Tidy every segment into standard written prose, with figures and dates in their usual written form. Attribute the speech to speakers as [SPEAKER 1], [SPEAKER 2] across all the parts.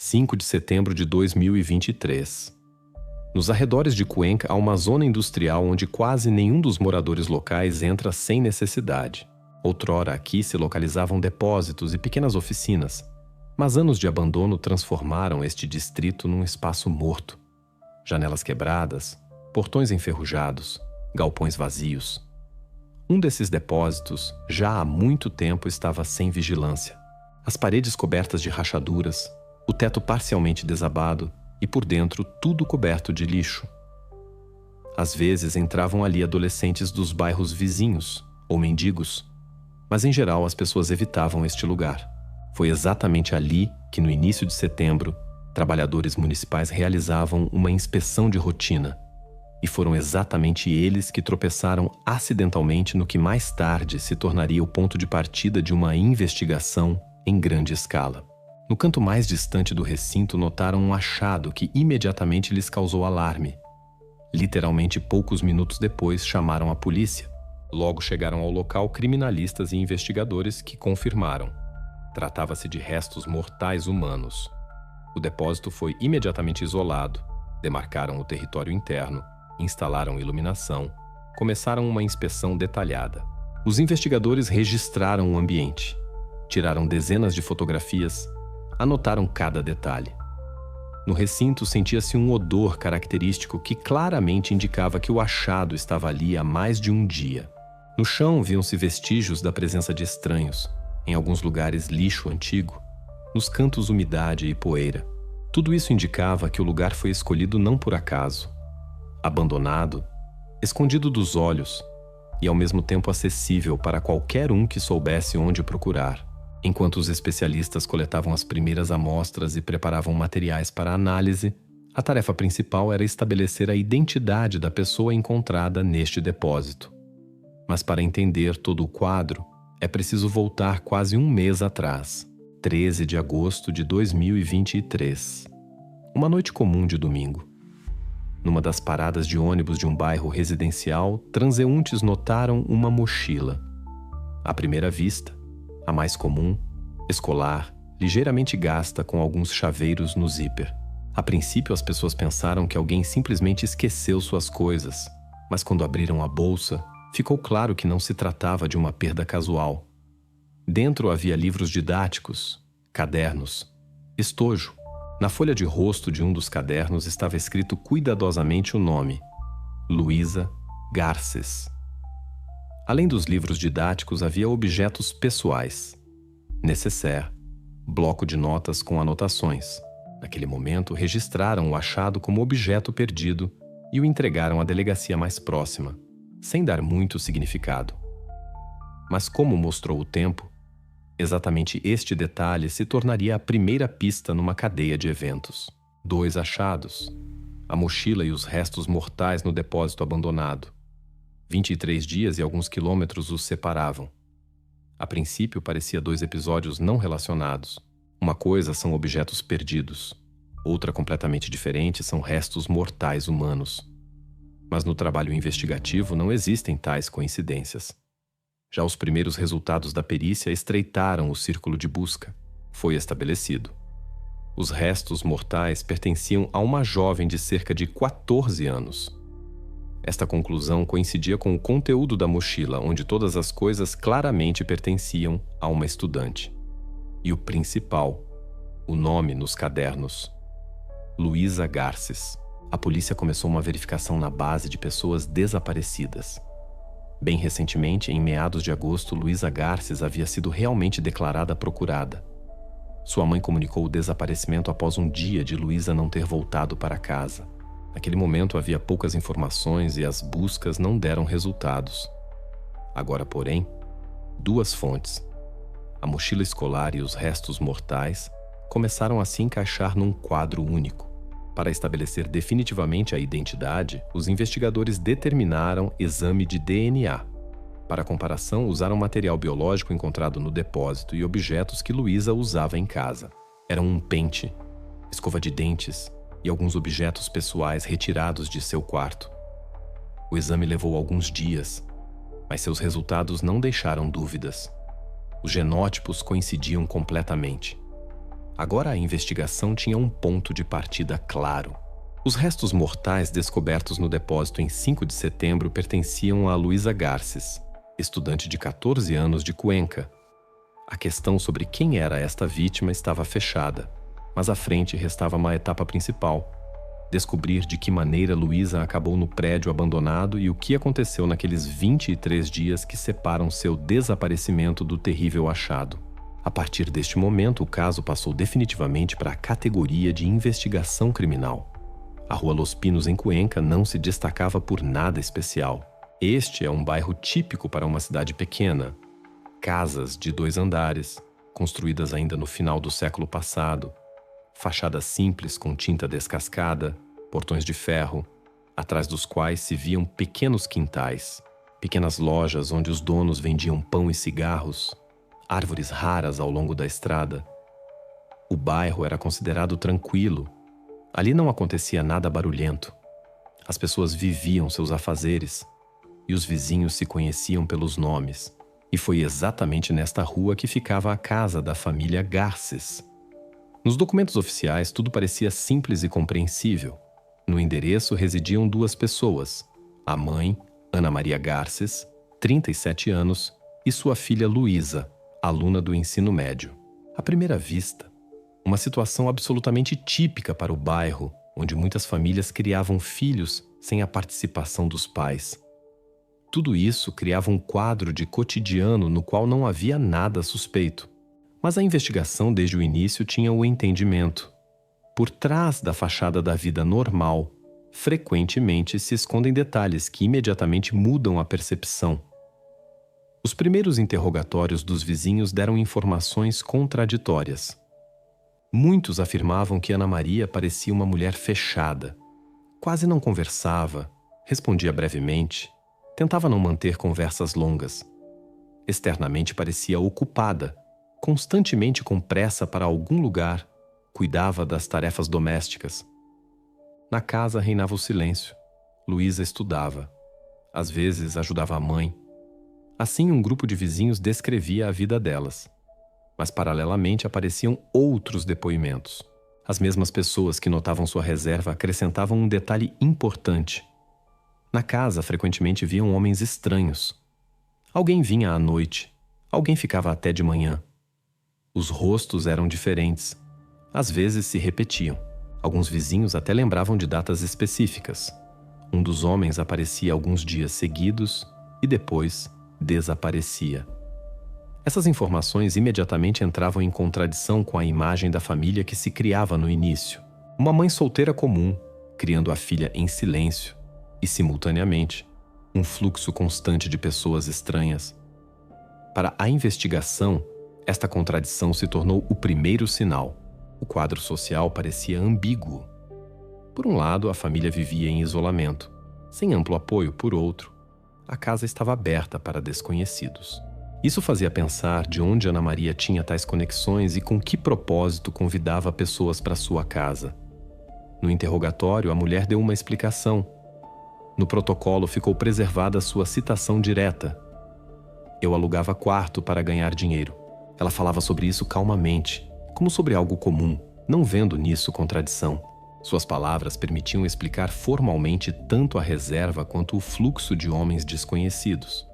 [SPEAKER 1] 5 de setembro de 2023. Nos arredores de Cuenca há uma zona industrial onde quase nenhum dos moradores locais entra sem necessidade. Outrora aqui se localizavam depósitos e pequenas oficinas, mas anos de abandono transformaram este distrito num espaço morto. Janelas quebradas, portões enferrujados, galpões vazios. Um desses depósitos, já há muito tempo, estava sem vigilância. As paredes cobertas de rachaduras, o teto parcialmente desabado e por dentro tudo coberto de lixo. Às vezes entravam ali adolescentes dos bairros vizinhos ou mendigos, mas em geral as pessoas evitavam este lugar. Foi exatamente ali que, no início de setembro, trabalhadores municipais realizavam uma inspeção de rotina. E foram exatamente eles que tropeçaram acidentalmente no que mais tarde se tornaria o ponto de partida de uma investigação em grande escala. No canto mais distante do recinto notaram um achado que imediatamente lhes causou alarme. Literalmente poucos minutos depois chamaram a polícia. Logo chegaram ao local criminalistas e investigadores que confirmaram. Tratava-se de restos mortais humanos. O depósito foi imediatamente isolado, demarcaram o território interno, instalaram iluminação, começaram uma inspeção detalhada. Os investigadores registraram o ambiente, tiraram dezenas de fotografias, anotaram cada detalhe. No recinto sentia-se um odor característico que claramente indicava que o achado estava ali há mais de um dia. No chão viam-se vestígios da presença de estranhos, em alguns lugares lixo antigo, nos cantos umidade e poeira. Tudo isso indicava que o lugar foi escolhido não por acaso. Abandonado, escondido dos olhos e ao mesmo tempo acessível para qualquer um que soubesse onde procurar. Enquanto os especialistas coletavam as primeiras amostras e preparavam materiais para análise, a tarefa principal era estabelecer a identidade da pessoa encontrada neste depósito. Mas para entender todo o quadro, é preciso voltar quase um mês atrás, 13 de agosto de 2023. Uma noite comum de domingo. Numa das paradas de ônibus de um bairro residencial, transeuntes notaram uma mochila. À primeira vista, a mais comum, escolar, ligeiramente gasta com alguns chaveiros no zíper. A princípio, as pessoas pensaram que alguém simplesmente esqueceu suas coisas, mas quando abriram a bolsa, ficou claro que não se tratava de uma perda casual. Dentro havia livros didáticos, cadernos, estojo. Na folha de rosto de um dos cadernos estava escrito cuidadosamente o nome: Luísa Garces. Além dos livros didáticos, havia objetos pessoais: necessaire, bloco de notas com anotações. Naquele momento, registraram o achado como objeto perdido e o entregaram à delegacia mais próxima, sem dar muito significado. Mas como mostrou o tempo, exatamente este detalhe se tornaria a primeira pista numa cadeia de eventos. 2 achados: a mochila e os restos mortais no depósito abandonado. 23 dias e alguns quilômetros os separavam. A princípio, parecia 2 episódios não relacionados. Uma coisa são objetos perdidos. Outra completamente diferente são restos mortais humanos. Mas no trabalho investigativo não existem tais coincidências. Já os primeiros resultados da perícia estreitaram o círculo de busca. Foi estabelecido. Os restos mortais pertenciam a uma jovem de cerca de 14 anos. Esta conclusão coincidia com o conteúdo da mochila, onde todas as coisas claramente pertenciam a uma estudante. E o principal, o nome nos cadernos: Luísa Garces. A polícia começou uma verificação na base de pessoas desaparecidas. Bem recentemente, em meados de agosto, Luísa Garces havia sido realmente declarada procurada. Sua mãe comunicou o desaparecimento após um dia de Luísa não ter voltado para casa. Naquele momento havia poucas informações e as buscas não deram resultados. Agora, porém, 2 fontes, a mochila escolar e os restos mortais, começaram a se encaixar num quadro único. Para estabelecer definitivamente a identidade, os investigadores determinaram exame de DNA. Para comparação, usaram material biológico encontrado no depósito e objetos que Luísa usava em casa. Eram um pente, escova de dentes e alguns objetos pessoais retirados de seu quarto. O exame levou alguns dias, mas seus resultados não deixaram dúvidas. Os genótipos coincidiam completamente. Agora a investigação tinha um ponto de partida claro. Os restos mortais descobertos no depósito em 5 de setembro pertenciam a Luísa Garces, estudante de 14 anos de Cuenca. A questão sobre quem era esta vítima estava fechada, mas à frente restava uma etapa principal: descobrir de que maneira Luísa acabou no prédio abandonado e o que aconteceu naqueles 23 dias que separam seu desaparecimento do terrível achado. A partir deste momento, o caso passou definitivamente para a categoria de investigação criminal. A Rua Los Pinos, em Cuenca, não se destacava por nada especial. Este é um bairro típico para uma cidade pequena. Casas de 2 andares, construídas ainda no final do século passado, fachadas simples com tinta descascada, portões de ferro, atrás dos quais se viam pequenos quintais, pequenas lojas onde os donos vendiam pão e cigarros, árvores raras ao longo da estrada. O bairro era considerado tranquilo. Ali não acontecia nada barulhento. As pessoas viviam seus afazeres e os vizinhos se conheciam pelos nomes. E foi exatamente nesta rua que ficava a casa da família Garces. Nos documentos oficiais, tudo parecia simples e compreensível. No endereço residiam 2 pessoas: a mãe, Ana Maria Garces, 37 anos, e sua filha Luísa, aluna do ensino médio. À primeira vista, uma situação absolutamente típica para o bairro, onde muitas famílias criavam filhos sem a participação dos pais. Tudo isso criava um quadro de cotidiano no qual não havia nada suspeito. Mas a investigação desde o início tinha o entendimento. Por trás da fachada da vida normal, frequentemente se escondem detalhes que imediatamente mudam a percepção. Os primeiros interrogatórios dos vizinhos deram informações contraditórias. Muitos afirmavam que Ana Maria parecia uma mulher fechada. Quase não conversava, respondia brevemente, tentava não manter conversas longas. Externamente parecia ocupada, constantemente com pressa para algum lugar, cuidava das tarefas domésticas. Na casa reinava o silêncio. Luísa estudava. Às vezes ajudava a mãe. Assim, um grupo de vizinhos descrevia a vida delas. Mas, paralelamente, apareciam outros depoimentos. As mesmas pessoas que notavam sua reserva acrescentavam um detalhe importante. Na casa, frequentemente viam homens estranhos. Alguém vinha à noite, alguém ficava até de manhã. Os rostos eram diferentes. Às vezes se repetiam. Alguns vizinhos até lembravam de datas específicas. Um dos homens aparecia alguns dias seguidos e depois desaparecia. Essas informações imediatamente entravam em contradição com a imagem da família que se criava no início. Uma mãe solteira comum, criando a filha em silêncio e, simultaneamente, um fluxo constante de pessoas estranhas. Para a investigação, esta contradição se tornou o primeiro sinal. O quadro social parecia ambíguo. Por um lado, a família vivia em isolamento. Sem amplo apoio, por outro, a casa estava aberta para desconhecidos. Isso fazia pensar de onde Ana Maria tinha tais conexões e com que propósito convidava pessoas para sua casa. No interrogatório, a mulher deu uma explicação. No protocolo ficou preservada sua citação direta. Eu alugava quarto para ganhar dinheiro. Ela falava sobre isso calmamente, como sobre algo comum, não vendo nisso contradição. Suas palavras permitiam explicar formalmente tanto a reserva quanto o fluxo de homens desconhecidos.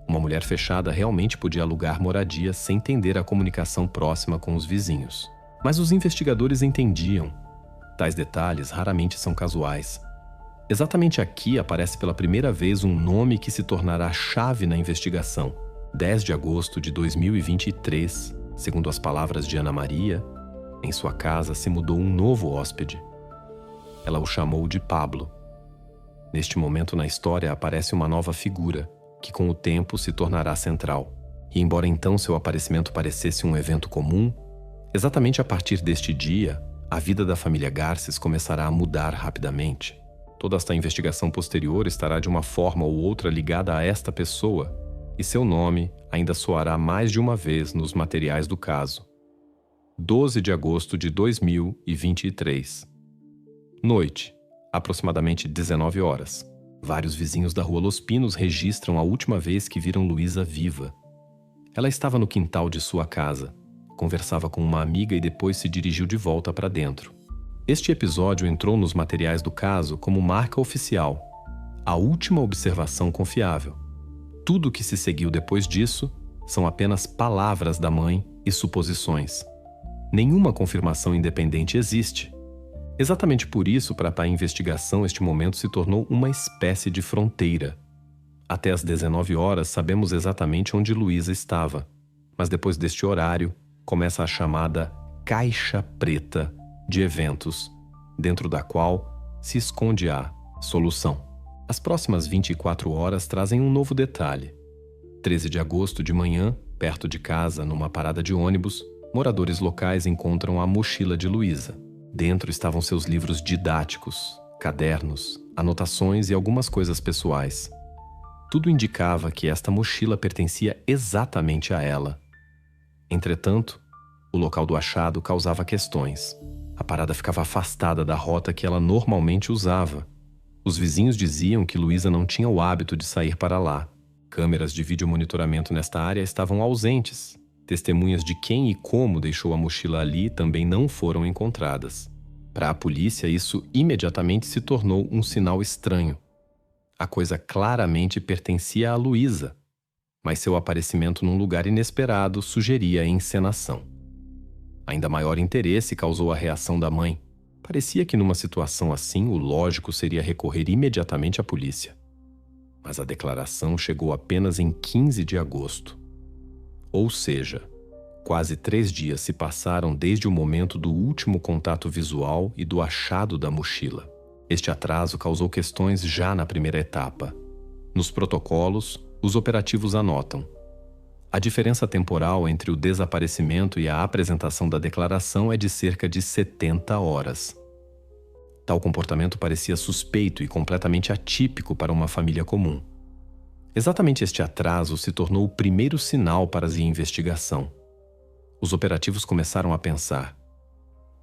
[SPEAKER 1] Uma mulher fechada realmente podia alugar moradia sem entender a comunicação próxima com os vizinhos. Mas os investigadores entendiam. Tais detalhes raramente são casuais. Exatamente aqui aparece pela primeira vez um nome que se tornará chave na investigação. 10 de agosto de 2023, segundo as palavras de Ana Maria, em sua casa se mudou um novo hóspede. Ela o chamou de Pablo. Neste momento na história aparece uma nova figura, que com o tempo se tornará central. E embora então seu aparecimento parecesse um evento comum, exatamente a partir deste dia, a vida da família Garces começará a mudar rapidamente. Toda esta investigação posterior estará de uma forma ou outra ligada a esta pessoa, e seu nome ainda soará mais de uma vez nos materiais do caso. 12 de agosto de 2023. Noite, aproximadamente 19 horas. Vários vizinhos da Rua Los Pinos registram a última vez que viram Luísa viva. Ela estava no quintal de sua casa, conversava com uma amiga e depois se dirigiu de volta para dentro. Este episódio entrou nos materiais do caso como marca oficial, a última observação confiável. Tudo o que se seguiu depois disso são apenas palavras da mãe e suposições. Nenhuma confirmação independente existe. Exatamente por isso, para a investigação, este momento se tornou uma espécie de fronteira. Até às 19 horas sabemos exatamente onde Luísa estava, mas depois deste horário começa a chamada caixa preta de eventos, dentro da qual se esconde a solução. As próximas 24 horas trazem um novo detalhe. 13 de agosto de manhã, perto de casa, numa parada de ônibus, moradores locais encontram a mochila de Luísa. Dentro estavam seus livros didáticos, cadernos, anotações e algumas coisas pessoais. Tudo indicava que esta mochila pertencia exatamente a ela. Entretanto, o local do achado causava questões. A parada ficava afastada da rota que ela normalmente usava. Os vizinhos diziam que Luísa não tinha o hábito de sair para lá. Câmeras de videomonitoramento nesta área estavam ausentes. Testemunhas de quem e como deixou a mochila ali também não foram encontradas. Para a polícia, isso imediatamente se tornou um sinal estranho. A coisa claramente pertencia a Luísa, mas seu aparecimento num lugar inesperado sugeria a encenação. Ainda maior interesse causou a reação da mãe. Parecia que numa situação assim, o lógico seria recorrer imediatamente à polícia. Mas a declaração chegou apenas em 15 de agosto. Ou seja, quase 3 dias se passaram desde o momento do último contato visual e do achado da mochila. Este atraso causou questões já na primeira etapa. Nos protocolos, os operativos anotam: a diferença temporal entre o desaparecimento e a apresentação da declaração é de cerca de 70 horas. Tal comportamento parecia suspeito e completamente atípico para uma família comum. Exatamente este atraso se tornou o primeiro sinal para a investigação. Os operativos começaram a pensar: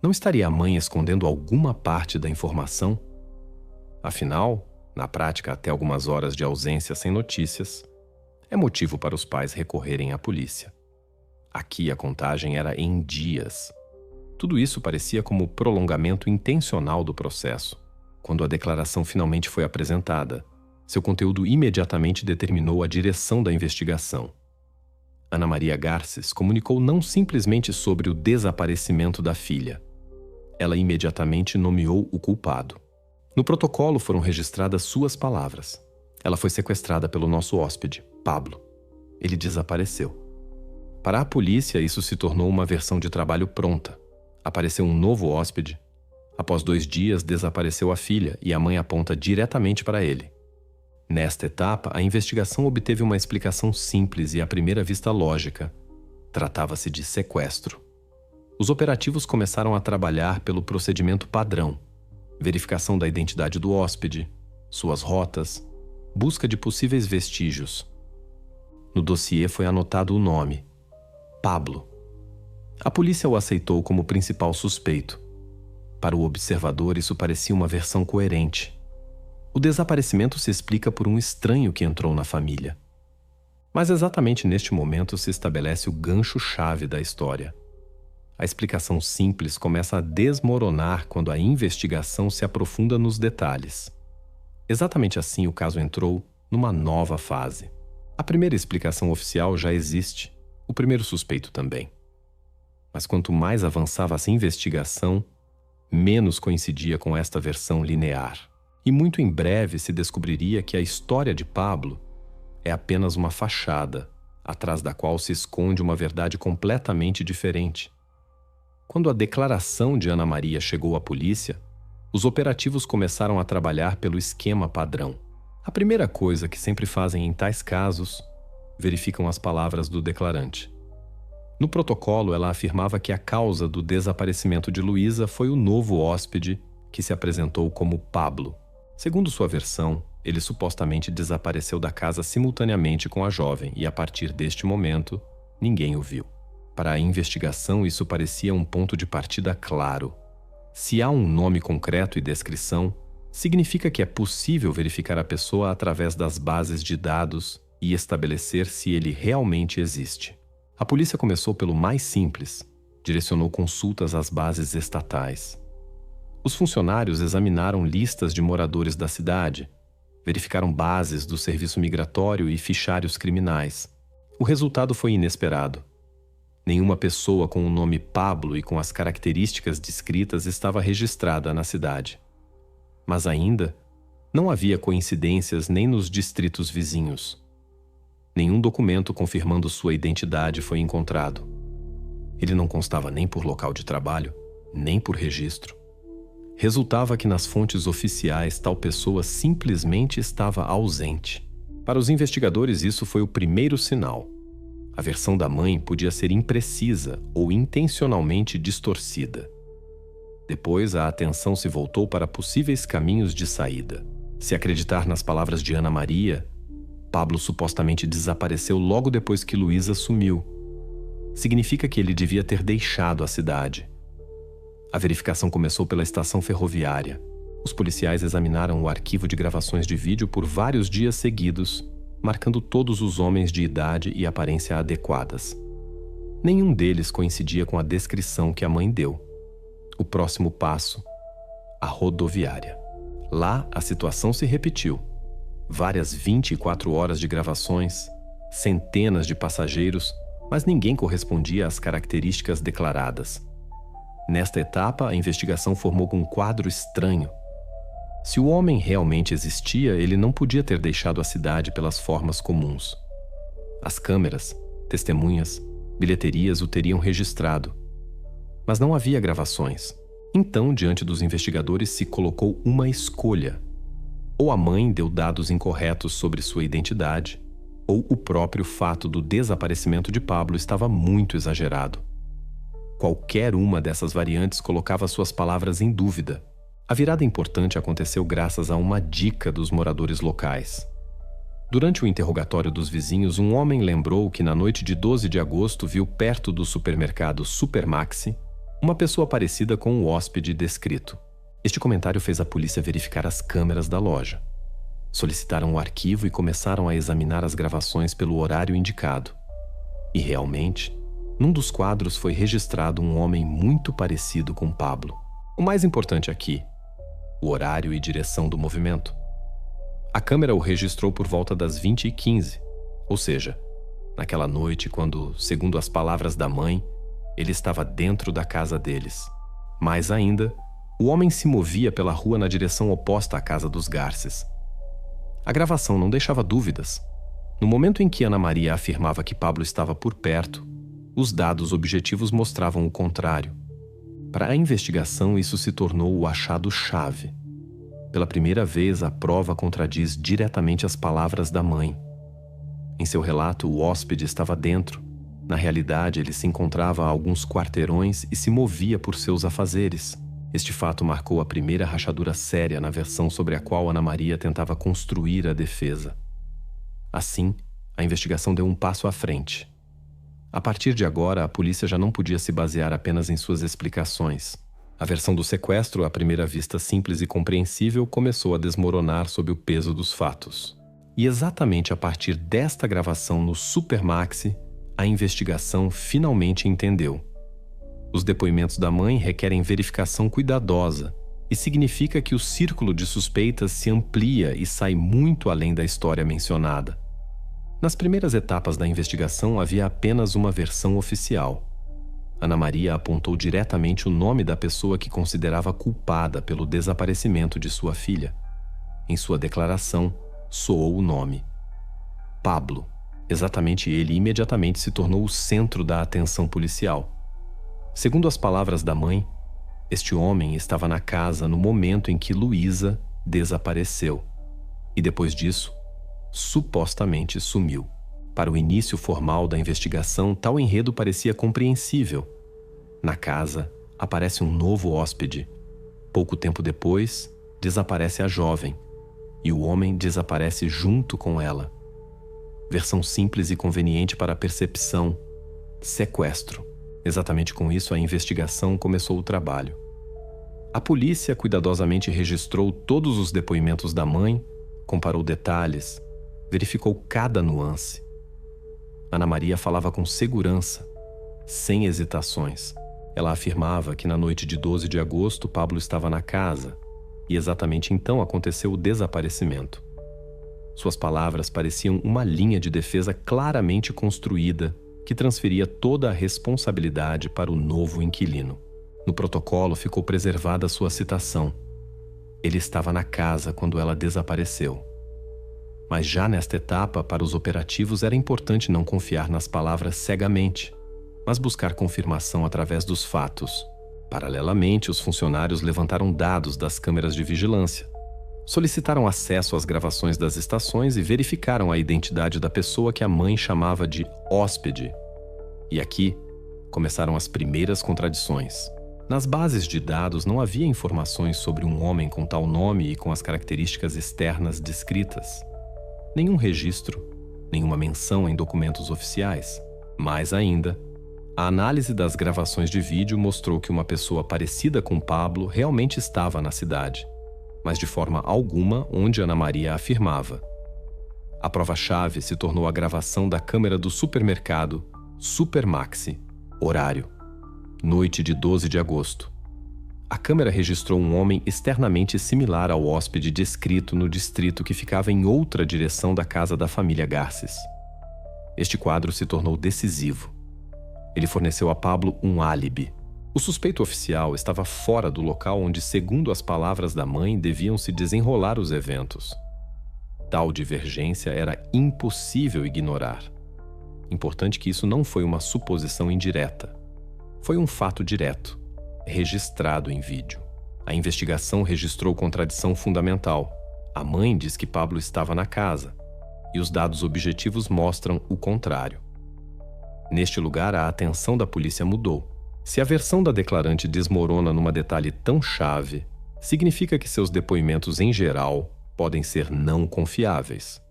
[SPEAKER 1] não estaria a mãe escondendo alguma parte da informação? Afinal, na prática, até algumas horas de ausência sem notícias, é motivo para os pais recorrerem à polícia. Aqui a contagem era em dias. Tudo isso parecia como prolongamento intencional do processo. Quando a declaração finalmente foi apresentada, seu conteúdo imediatamente determinou a direção da investigação. Ana Maria Garces comunicou não simplesmente sobre o desaparecimento da filha. Ela imediatamente nomeou o culpado. No protocolo foram registradas suas palavras. Ela foi sequestrada pelo nosso hóspede, Pablo. Ele desapareceu. Para a polícia, isso se tornou uma versão de trabalho pronta. Apareceu um novo hóspede. Após 2 dias, desapareceu a filha e a mãe aponta diretamente para ele. Nesta etapa, a investigação obteve uma explicação simples e à primeira vista lógica. Tratava-se de sequestro. Os operativos começaram a trabalhar pelo procedimento padrão: verificação da identidade do hóspede, suas rotas, busca de possíveis vestígios. No dossiê foi anotado o nome: Pablo. A polícia o aceitou como principal suspeito. Para o observador, isso parecia uma versão coerente. O desaparecimento se explica por um estranho que entrou na família. Mas exatamente neste momento se estabelece o gancho-chave da história. A explicação simples começa a desmoronar quando a investigação se aprofunda nos detalhes. Exatamente assim, o caso entrou numa nova fase. A primeira explicação oficial já existe, o primeiro suspeito também. Mas quanto mais avançava essa investigação, menos coincidia com esta versão linear. E muito em breve se descobriria que a história de Pablo é apenas uma fachada, atrás da qual se esconde uma verdade completamente diferente. Quando a declaração de Ana Maria chegou à polícia, os operativos começaram a trabalhar pelo esquema padrão. A primeira coisa que sempre fazem em tais casos, verificam as palavras do declarante. No protocolo, ela afirmava que a causa do desaparecimento de Luísa foi o novo hóspede que se apresentou como Pablo. Segundo sua versão, ele supostamente desapareceu da casa simultaneamente com a jovem e, a partir deste momento, ninguém o viu. Para a investigação, isso parecia um ponto de partida claro. Se há um nome concreto e descrição, significa que é possível verificar a pessoa através das bases de dados e estabelecer se ele realmente existe. A polícia começou pelo mais simples, direcionou consultas às bases estatais. Os funcionários examinaram listas de moradores da cidade, verificaram bases do serviço migratório e fichários criminais. O resultado foi inesperado. Nenhuma pessoa com o nome Pablo e com as características descritas estava registrada na cidade. Mas ainda, não havia coincidências nem nos distritos vizinhos. Nenhum documento confirmando sua identidade foi encontrado. Ele não constava nem por local de trabalho, nem por registro. Resultava que nas fontes oficiais tal pessoa simplesmente estava ausente. Para os investigadores, isso foi o primeiro sinal. A versão da mãe podia ser imprecisa ou intencionalmente distorcida. Depois, a atenção se voltou para possíveis caminhos de saída. Se acreditar nas palavras de Ana Maria, Pablo supostamente desapareceu logo depois que Luísa sumiu. Significa que ele devia ter deixado a cidade. A verificação começou pela estação ferroviária. Os policiais examinaram o arquivo de gravações de vídeo por vários dias seguidos, marcando todos os homens de idade e aparência adequadas. Nenhum deles coincidia com a descrição que a mãe deu. O próximo passo, a rodoviária. Lá, a situação se repetiu. Várias 24 horas de gravações, centenas de passageiros, mas ninguém correspondia às características declaradas. Nesta etapa, a investigação formou um quadro estranho. Se o homem realmente existia, ele não podia ter deixado a cidade pelas formas comuns. As câmeras, testemunhas, bilheterias o teriam registrado. Mas não havia gravações. Então, diante dos investigadores, se colocou uma escolha. Ou a mãe deu dados incorretos sobre sua identidade, ou o próprio fato do desaparecimento de Pablo estava muito exagerado. Qualquer uma dessas variantes colocava suas palavras em dúvida. A virada importante aconteceu graças a uma dica dos moradores locais. Durante o interrogatório dos vizinhos, um homem lembrou que na noite de 12 de agosto viu perto do supermercado Supermaxi uma pessoa parecida com o hóspede descrito. Este comentário fez a polícia verificar as câmeras da loja. Solicitaram o arquivo e começaram a examinar as gravações pelo horário indicado. E realmente, num dos quadros foi registrado um homem muito parecido com Pablo. O mais importante aqui, o horário e direção do movimento. A câmera o registrou por volta das 20h15, ou seja, naquela noite quando, segundo as palavras da mãe, ele estava dentro da casa deles. Mais ainda, o homem se movia pela rua na direção oposta à casa dos Garces. A gravação não deixava dúvidas. No momento em que Ana Maria afirmava que Pablo estava por perto, os dados objetivos mostravam o contrário. Para a investigação, isso se tornou o achado-chave. Pela primeira vez, a prova contradiz diretamente as palavras da mãe. Em seu relato, o hóspede estava dentro. Na realidade, ele se encontrava a alguns quarteirões e se movia por seus afazeres. Este fato marcou a primeira rachadura séria na versão sobre a qual Ana Maria tentava construir a defesa. Assim, a investigação deu um passo à frente. A partir de agora, a polícia já não podia se basear apenas em suas explicações. A versão do sequestro, à primeira vista simples e compreensível, começou a desmoronar sob o peso dos fatos. E exatamente a partir desta gravação no Supermaxi, a investigação finalmente entendeu. Os depoimentos da mãe requerem verificação cuidadosa e significa que o círculo de suspeitas se amplia e sai muito além da história mencionada. Nas primeiras etapas da investigação havia apenas uma versão oficial. Ana Maria apontou diretamente o nome da pessoa que considerava culpada pelo desaparecimento de sua filha. Em sua declaração, soou o nome: Pablo. Exatamente ele imediatamente se tornou o centro da atenção policial. Segundo as palavras da mãe, este homem estava na casa no momento em que Luísa desapareceu. E depois disso, supostamente sumiu. Para o início formal da investigação, tal enredo parecia compreensível. Na casa, aparece um novo hóspede. Pouco tempo depois, desaparece a jovem. E o homem desaparece junto com ela. Versão simples e conveniente para a percepção: sequestro. Exatamente com isso, a investigação começou o trabalho. A polícia cuidadosamente registrou todos os depoimentos da mãe, comparou detalhes, verificou cada nuance. Ana Maria falava com segurança, sem hesitações. Ela afirmava que na noite de 12 de agosto Pablo estava na casa e exatamente então aconteceu o desaparecimento. Suas palavras pareciam uma linha de defesa claramente construída que transferia toda a responsabilidade para o novo inquilino. No protocolo ficou preservada sua citação. Ele estava na casa quando ela desapareceu. Mas já nesta etapa, para os operativos, era importante não confiar nas palavras cegamente, mas buscar confirmação através dos fatos. Paralelamente, os funcionários levantaram dados das câmeras de vigilância, solicitaram acesso às gravações das estações e verificaram a identidade da pessoa que a mãe chamava de hóspede. E aqui começaram as primeiras contradições. Nas bases de dados não havia informações sobre um homem com tal nome e com as características externas descritas. Nenhum registro, nenhuma menção em documentos oficiais. Mais ainda, a análise das gravações de vídeo mostrou que uma pessoa parecida com Pablo realmente estava na cidade, mas de forma alguma onde Ana Maria afirmava. A prova-chave se tornou a gravação da câmera do supermercado Supermaxi, horário, noite de 12 de agosto. A câmera registrou um homem externamente similar ao hóspede descrito no distrito que ficava em outra direção da casa da família Garces. Este quadro se tornou decisivo. Ele forneceu a Pablo um álibi. O suspeito oficial estava fora do local onde, segundo as palavras da mãe, deviam se desenrolar os eventos. Tal divergência era impossível ignorar. Importante que isso não foi uma suposição indireta. Foi um fato direto, registrado em vídeo. A investigação registrou contradição fundamental. A mãe diz que Pablo estava na casa, e os dados objetivos mostram o contrário. Neste lugar, a atenção da polícia mudou. Se a versão da declarante desmorona num detalhe tão chave, significa que seus depoimentos em geral podem ser não confiáveis.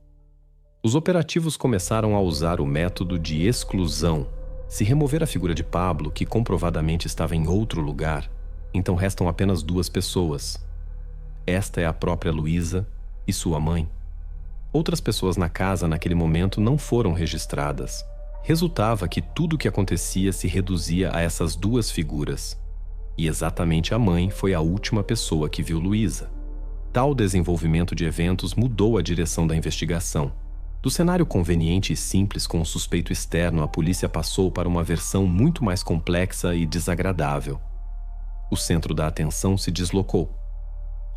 [SPEAKER 1] Os operativos começaram a usar o método de exclusão. Se remover a figura de Pablo, que comprovadamente estava em outro lugar, então restam apenas duas pessoas. Esta é a própria Luísa e sua mãe. Outras pessoas na casa naquele momento não foram registradas. Resultava que tudo o que acontecia se reduzia a essas duas figuras. E exatamente a mãe foi a última pessoa que viu Luísa. Tal desenvolvimento de eventos mudou a direção da investigação. Do cenário conveniente e simples com um suspeito externo, a polícia passou para uma versão muito mais complexa e desagradável. O centro da atenção se deslocou.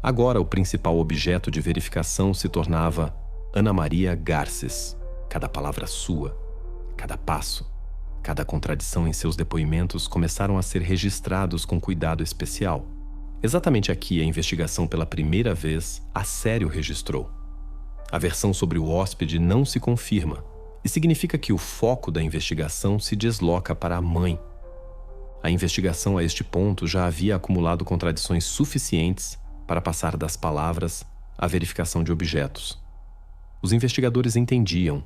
[SPEAKER 1] Agora, o principal objeto de verificação se tornava Ana Maria Garces. Cada palavra sua, cada passo, cada contradição em seus depoimentos começaram a ser registrados com cuidado especial. Exatamente aqui, a investigação pela primeira vez a sério registrou. A versão sobre o hóspede não se confirma, e significa que o foco da investigação se desloca para a mãe. A investigação a este ponto já havia acumulado contradições suficientes para passar das palavras à verificação de objetos. Os investigadores entendiam,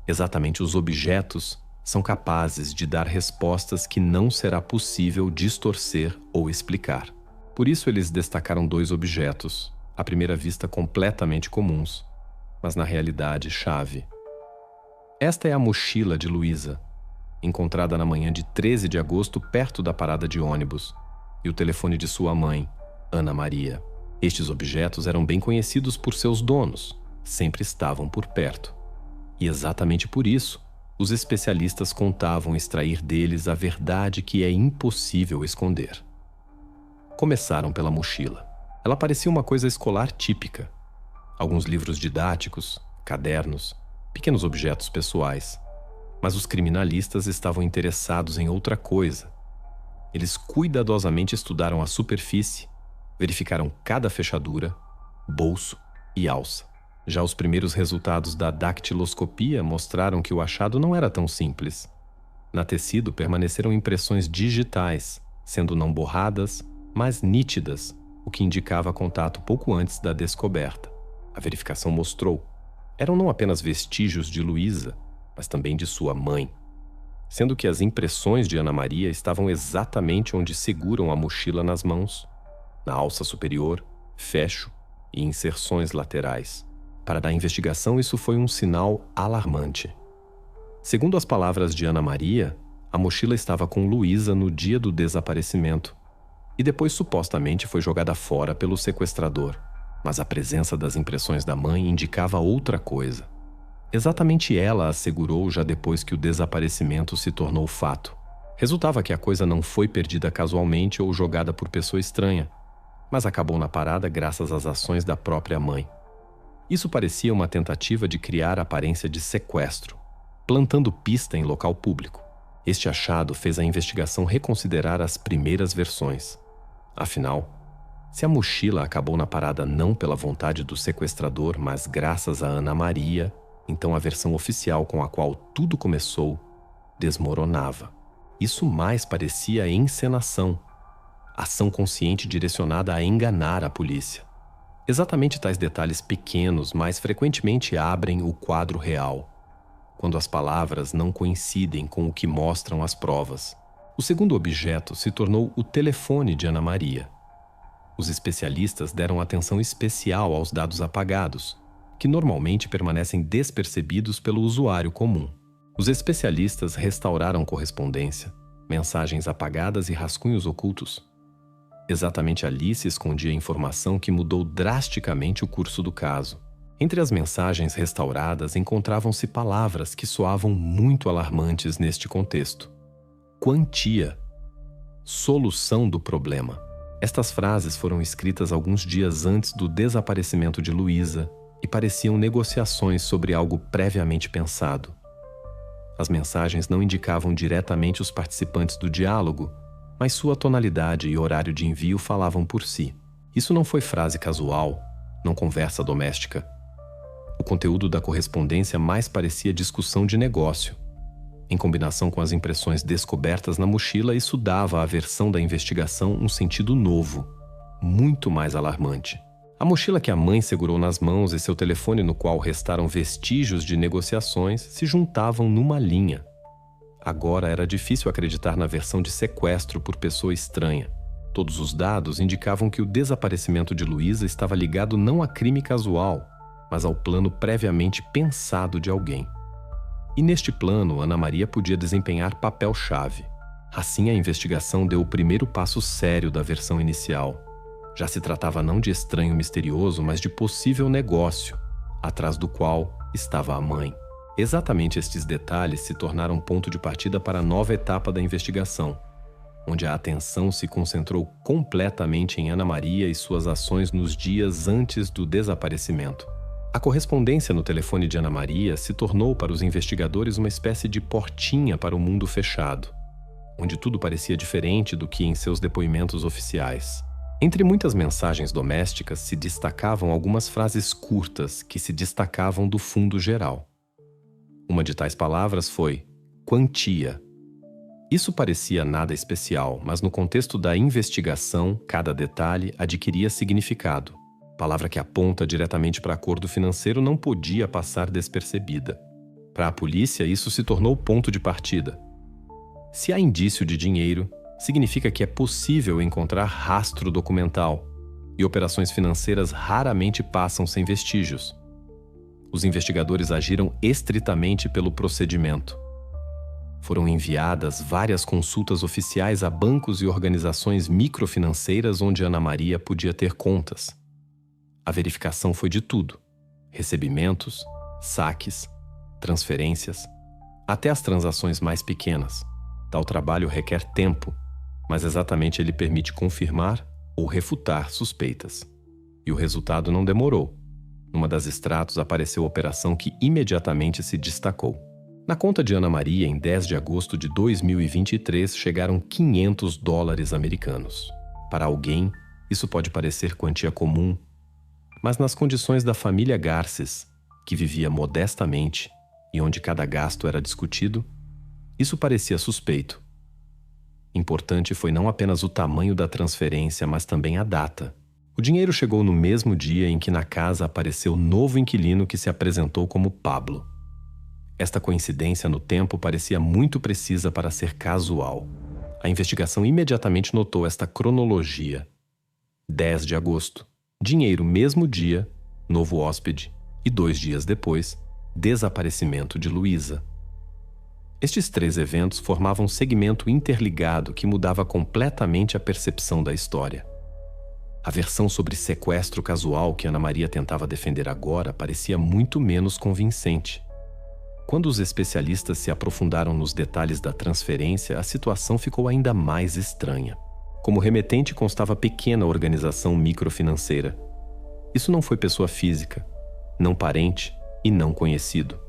[SPEAKER 1] exatamente os objetos são capazes de dar respostas que não será possível distorcer ou explicar. Por isso eles destacaram dois objetos, à primeira vista completamente comuns, mas na realidade chave. Esta é a mochila de Luísa, encontrada na manhã de 13 de agosto perto da parada de ônibus, e o telefone de sua mãe, Ana Maria. Estes objetos eram bem conhecidos por seus donos, sempre estavam por perto. E exatamente por isso, os especialistas contavam extrair deles a verdade que é impossível esconder. Começaram pela mochila. Ela parecia uma coisa escolar típica. Alguns livros didáticos, cadernos, pequenos objetos pessoais. Mas os criminalistas estavam interessados em outra coisa. Eles cuidadosamente estudaram a superfície, verificaram cada fechadura, bolso e alça. Já os primeiros resultados da dactiloscopia mostraram que o achado não era tão simples. Na tecido permaneceram impressões digitais, sendo não borradas, mas nítidas, o que indicava contato pouco antes da descoberta. A verificação mostrou. Eram não apenas vestígios de Luísa, mas também de sua mãe. Sendo que as impressões de Ana Maria estavam exatamente onde seguram a mochila nas mãos, na alça superior, fecho e inserções laterais. Para a investigação, isso foi um sinal alarmante. Segundo as palavras de Ana Maria, a mochila estava com Luísa no dia do desaparecimento e depois supostamente foi jogada fora pelo sequestrador. Mas a presença das impressões da mãe indicava outra coisa. Exatamente ela assegurou já depois que o desaparecimento se tornou fato. Resultava que a coisa não foi perdida casualmente ou jogada por pessoa estranha, mas acabou na parada graças às ações da própria mãe. Isso parecia uma tentativa de criar a aparência de sequestro, plantando pista em local público. Este achado fez a investigação reconsiderar as primeiras versões. Afinal, se a mochila acabou na parada não pela vontade do sequestrador, mas graças a Ana Maria, então a versão oficial com a qual tudo começou desmoronava. Isso mais parecia encenação, ação consciente direcionada a enganar a polícia. Exatamente tais detalhes pequenos mais frequentemente abrem o quadro real, quando as palavras não coincidem com o que mostram as provas. O segundo objeto se tornou o telefone de Ana Maria. Os especialistas deram atenção especial aos dados apagados, que normalmente permanecem despercebidos pelo usuário comum. Os especialistas restauraram correspondência, mensagens apagadas e rascunhos ocultos. Exatamente ali se escondia a informação que mudou drasticamente o curso do caso. Entre as mensagens restauradas encontravam-se palavras que soavam muito alarmantes neste contexto. Quantia. Solução do problema. Estas frases foram escritas alguns dias antes do desaparecimento de Luísa e pareciam negociações sobre algo previamente pensado. As mensagens não indicavam diretamente os participantes do diálogo, mas sua tonalidade e horário de envio falavam por si. Isso não foi frase casual, não conversa doméstica. O conteúdo da correspondência mais parecia discussão de negócio. Em combinação com as impressões descobertas na mochila, isso dava à versão da investigação um sentido novo, muito mais alarmante. A mochila que a mãe segurou nas mãos e seu telefone no qual restaram vestígios de negociações se juntavam numa linha. Agora era difícil acreditar na versão de sequestro por pessoa estranha. Todos os dados indicavam que o desaparecimento de Luísa estava ligado não a crime casual, mas ao plano previamente pensado de alguém. E neste plano, Ana Maria podia desempenhar papel-chave. Assim, a investigação deu o primeiro passo sério da versão inicial. Já se tratava não de estranho misterioso, mas de possível negócio, atrás do qual estava a mãe. Exatamente estes detalhes se tornaram ponto de partida para a nova etapa da investigação, onde a atenção se concentrou completamente em Ana Maria e suas ações nos dias antes do desaparecimento. A correspondência no telefone de Ana Maria se tornou para os investigadores uma espécie de portinha para o mundo fechado, onde tudo parecia diferente do que em seus depoimentos oficiais. Entre muitas mensagens domésticas se destacavam algumas frases curtas que se destacavam do fundo geral. Uma de tais palavras foi quantia. Isso parecia nada especial, mas no contexto da investigação, cada detalhe adquiria significado. Palavra que aponta diretamente para acordo financeiro não podia passar despercebida. Para a polícia, isso se tornou ponto de partida. Se há indício de dinheiro, significa que é possível encontrar rastro documental, e operações financeiras raramente passam sem vestígios. Os investigadores agiram estritamente pelo procedimento. Foram enviadas várias consultas oficiais a bancos e organizações microfinanceiras onde Ana Maria podia ter contas. A verificação foi de tudo: recebimentos, saques, transferências, até as transações mais pequenas. Tal trabalho requer tempo, mas exatamente ele permite confirmar ou refutar suspeitas. E o resultado não demorou. Numa das extratos apareceu a operação que imediatamente se destacou. Na conta de Ana Maria, em 10 de agosto de 2023, chegaram $500 americanos. Para alguém, isso pode parecer quantia comum, mas nas condições da família Garces, que vivia modestamente e onde cada gasto era discutido, isso parecia suspeito. Importante foi não apenas o tamanho da transferência, mas também a data. O dinheiro chegou no mesmo dia em que na casa apareceu o novo inquilino que se apresentou como Pablo. Esta coincidência no tempo parecia muito precisa para ser casual. A investigação imediatamente notou esta cronologia. 10 de agosto. Dinheiro mesmo dia, novo hóspede, e 2 dias depois, desaparecimento de Luísa. Estes 3 eventos formavam um segmento interligado que mudava completamente a percepção da história. A versão sobre sequestro casual que Ana Maria tentava defender agora parecia muito menos convincente. Quando os especialistas se aprofundaram nos detalhes da transferência, a situação ficou ainda mais estranha. Como remetente constava pequena organização microfinanceira. Isso não foi pessoa física, não parente e não conhecido.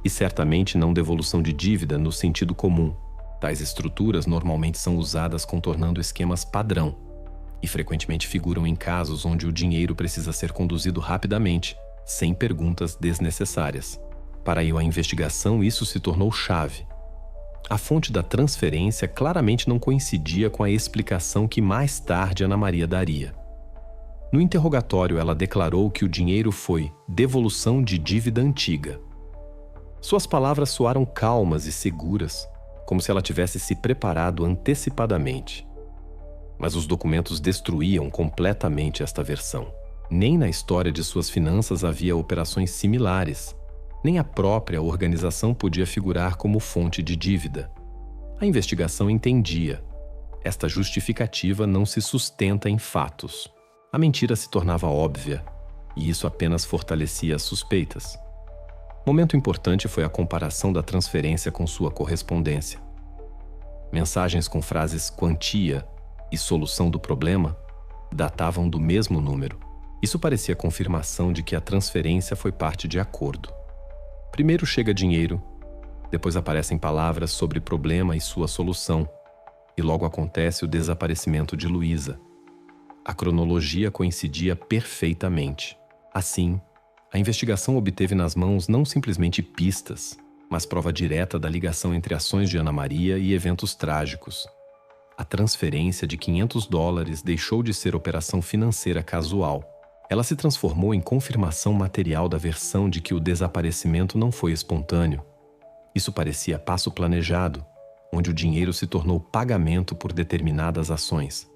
[SPEAKER 1] E certamente não devolução de dívida no sentido comum. Tais estruturas normalmente são usadas contornando esquemas padrão e frequentemente figuram em casos onde o dinheiro precisa ser conduzido rapidamente, sem perguntas desnecessárias. Para a investigação, isso se tornou chave. A fonte da transferência claramente não coincidia com a explicação que mais tarde Ana Maria daria. No interrogatório, ela declarou que o dinheiro foi devolução de dívida antiga. Suas palavras soaram calmas e seguras, como se ela tivesse se preparado antecipadamente. Mas os documentos destruíam completamente esta versão. Nem na história de suas finanças havia operações similares. Nem a própria organização podia figurar como fonte de dívida. A investigação entendia. Esta justificativa não se sustenta em fatos. A mentira se tornava óbvia, e isso apenas fortalecia as suspeitas. Momento importante foi a comparação da transferência com sua correspondência. Mensagens com frases quantia e solução do problema datavam do mesmo número. Isso parecia confirmação de que a transferência foi parte de acordo. Primeiro chega dinheiro, depois aparecem palavras sobre problema e sua solução, e logo acontece o desaparecimento de Luísa. A cronologia coincidia perfeitamente. Assim, a investigação obteve nas mãos não simplesmente pistas, mas prova direta da ligação entre ações de Ana Maria e eventos trágicos. A transferência de $500 deixou de ser operação financeira casual. Ela se transformou em confirmação material da versão de que o desaparecimento não foi espontâneo. Isso parecia passo planejado, onde o dinheiro se tornou pagamento por determinadas ações.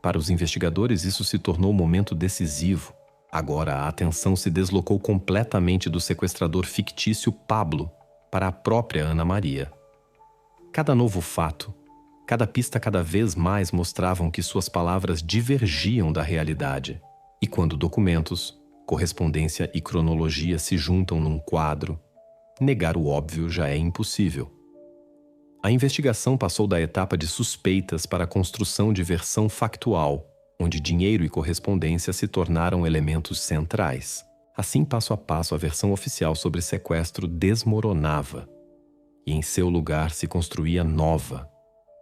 [SPEAKER 1] Para os investigadores, isso se tornou um momento decisivo. Agora, a atenção se deslocou completamente do sequestrador fictício Pablo para a própria Ana Maria. Cada novo fato, cada pista cada vez mais mostravam que suas palavras divergiam da realidade. E quando documentos, correspondência e cronologia se juntam num quadro, negar o óbvio já é impossível. A investigação passou da etapa de suspeitas para a construção de versão factual, onde dinheiro e correspondência se tornaram elementos centrais. Assim, passo a passo, a versão oficial sobre sequestro desmoronava, e em seu lugar se construía nova,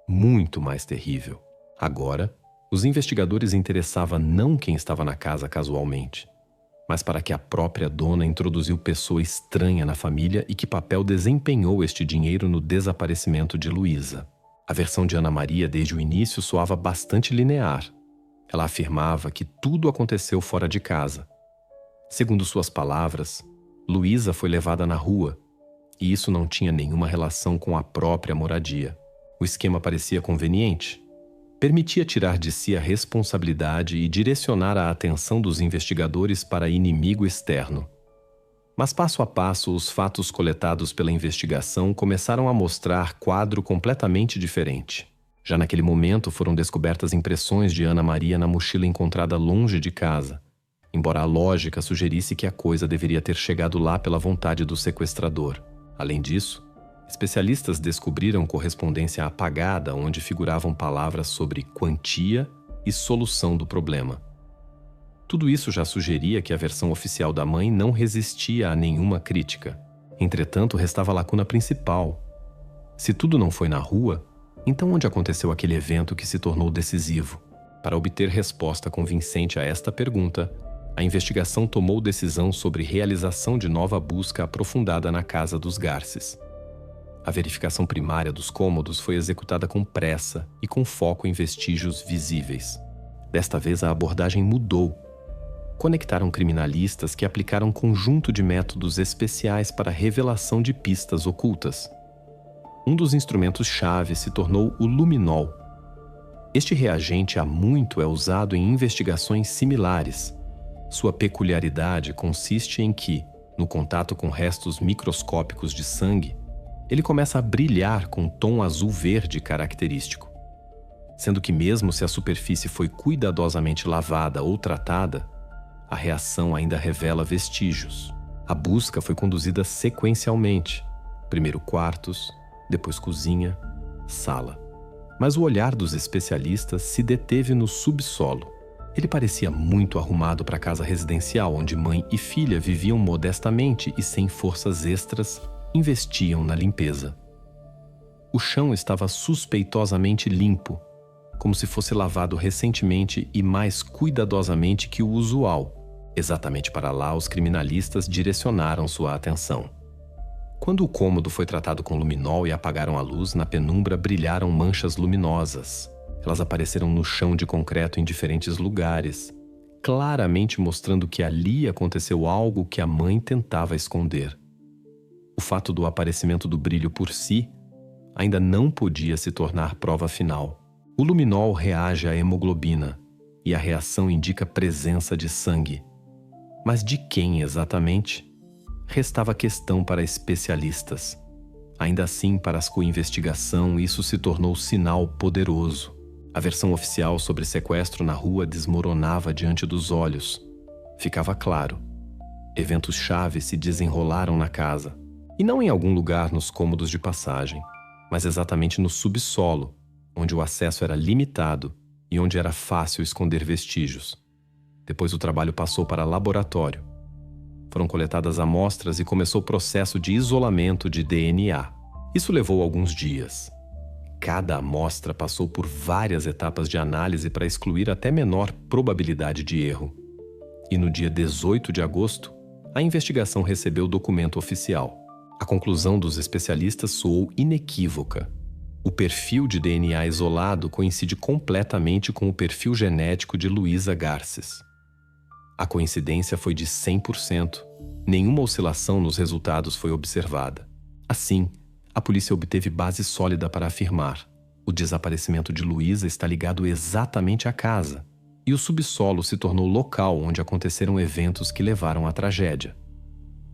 [SPEAKER 1] muito mais terrível. Agora, os investigadores interessava não quem estava na casa casualmente, mas para que a própria dona introduziu pessoa estranha na família e que papel desempenhou este dinheiro no desaparecimento de Luísa. A versão de Ana Maria desde o início soava bastante linear. Ela afirmava que tudo aconteceu fora de casa. Segundo suas palavras, Luísa foi levada na rua, e isso não tinha nenhuma relação com a própria moradia. O esquema parecia conveniente. Permitia tirar de si a responsabilidade e direcionar a atenção dos investigadores para inimigo externo. Mas passo a passo, os fatos coletados pela investigação começaram a mostrar quadro completamente diferente. Já naquele momento foram descobertas impressões de Ana Maria na mochila encontrada longe de casa, embora a lógica sugerisse que a coisa deveria ter chegado lá pela vontade do sequestrador. Além disso, especialistas descobriram correspondência apagada onde figuravam palavras sobre quantia e solução do problema. Tudo isso já sugeria que a versão oficial da mãe não resistia a nenhuma crítica. Entretanto, restava a lacuna principal. Se tudo não foi na rua, então onde aconteceu aquele evento que se tornou decisivo? Para obter resposta convincente a esta pergunta, a investigação tomou decisão sobre realização de nova busca aprofundada na casa dos Garces. A verificação primária dos cômodos foi executada com pressa e com foco em vestígios visíveis. Desta vez, a abordagem mudou. Conectaram criminalistas que aplicaram um conjunto de métodos especiais para a revelação de pistas ocultas. Um dos instrumentos-chave se tornou o luminol. Este reagente há muito é usado em investigações similares. Sua peculiaridade consiste em que, no contato com restos microscópicos de sangue, ele começa a brilhar com um tom azul-verde característico. Sendo que mesmo se a superfície foi cuidadosamente lavada ou tratada, a reação ainda revela vestígios. A busca foi conduzida sequencialmente. Primeiro quartos, depois cozinha, sala. Mas o olhar dos especialistas se deteve no subsolo. Ele parecia muito arrumado para a casa residencial, onde mãe e filha viviam modestamente e sem forças extras, investiam na limpeza. O chão estava suspeitosamente limpo, como se fosse lavado recentemente e mais cuidadosamente que o usual. Exatamente para lá os criminalistas direcionaram sua atenção. Quando o cômodo foi tratado com luminol e apagaram a luz, na penumbra brilharam manchas luminosas. Elas apareceram no chão de concreto em diferentes lugares, claramente mostrando que ali aconteceu algo que a mãe tentava esconder. O fato do aparecimento do brilho por si ainda não podia se tornar prova final. O luminol reage à hemoglobina e a reação indica presença de sangue. Mas de quem exatamente? Restava questão para especialistas. Ainda assim, para as co-investigação, isso se tornou sinal poderoso. A versão oficial sobre sequestro na rua desmoronava diante dos olhos. Ficava claro. Eventos-chave se desenrolaram na casa. E não em algum lugar nos cômodos de passagem, mas exatamente no subsolo, onde o acesso era limitado e onde era fácil esconder vestígios. Depois o trabalho passou para laboratório. Foram coletadas amostras e começou o processo de isolamento de DNA. Isso levou alguns dias. Cada amostra passou por várias etapas de análise para excluir até menor probabilidade de erro. E no dia 18 de agosto, a investigação recebeu o documento oficial. A conclusão dos especialistas soou inequívoca. O perfil de DNA isolado coincide completamente com o perfil genético de Luísa Garces. A coincidência foi de 100%. Nenhuma oscilação nos resultados foi observada. Assim, a polícia obteve base sólida para afirmar: o desaparecimento de Luísa está ligado exatamente à casa, e o subsolo se tornou local onde aconteceram eventos que levaram à tragédia.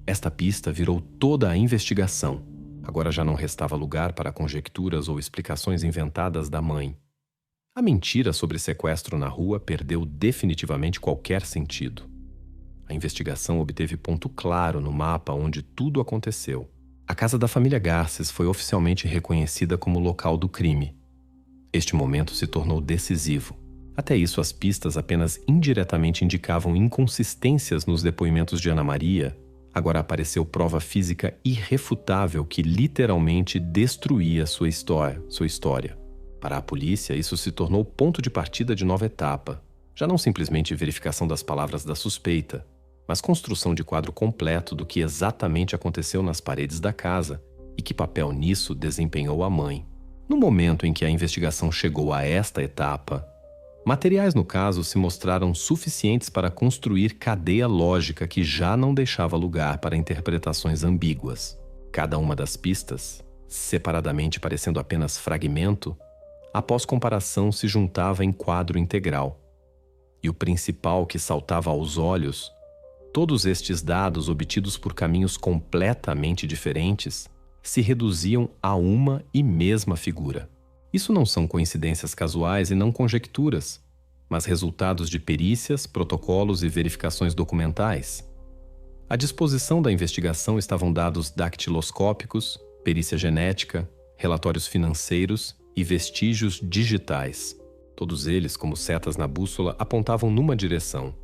[SPEAKER 1] Esta pista virou toda a investigação. Agora já não restava lugar para conjecturas ou explicações inventadas da mãe. A mentira sobre sequestro na rua perdeu definitivamente qualquer sentido. A investigação obteve ponto claro no mapa onde tudo aconteceu. A casa da família Garces foi oficialmente reconhecida como local do crime. Este momento se tornou decisivo. Até isso, as pistas apenas indiretamente indicavam inconsistências nos depoimentos de Ana Maria. Agora apareceu prova física irrefutável que literalmente destruía sua história. Para a polícia, isso se tornou ponto de partida de nova etapa. Já não simplesmente verificação das palavras da suspeita, mas construção de quadro completo do que exatamente aconteceu nas paredes da casa e que papel nisso desempenhou a mãe. No momento em que a investigação chegou a esta etapa, materiais no caso se mostraram suficientes para construir cadeia lógica que já não deixava lugar para interpretações ambíguas. Cada uma das pistas, separadamente parecendo apenas fragmento, após comparação se juntava em quadro integral. E o principal que saltava aos olhos, todos estes dados obtidos por caminhos completamente diferentes se reduziam a uma e mesma figura. Isso não são coincidências casuais e não conjecturas, mas resultados de perícias, protocolos e verificações documentais. À disposição da investigação estavam dados dactiloscópicos, perícia genética, relatórios financeiros e vestígios digitais. Todos eles, como setas na bússola, apontavam numa direção.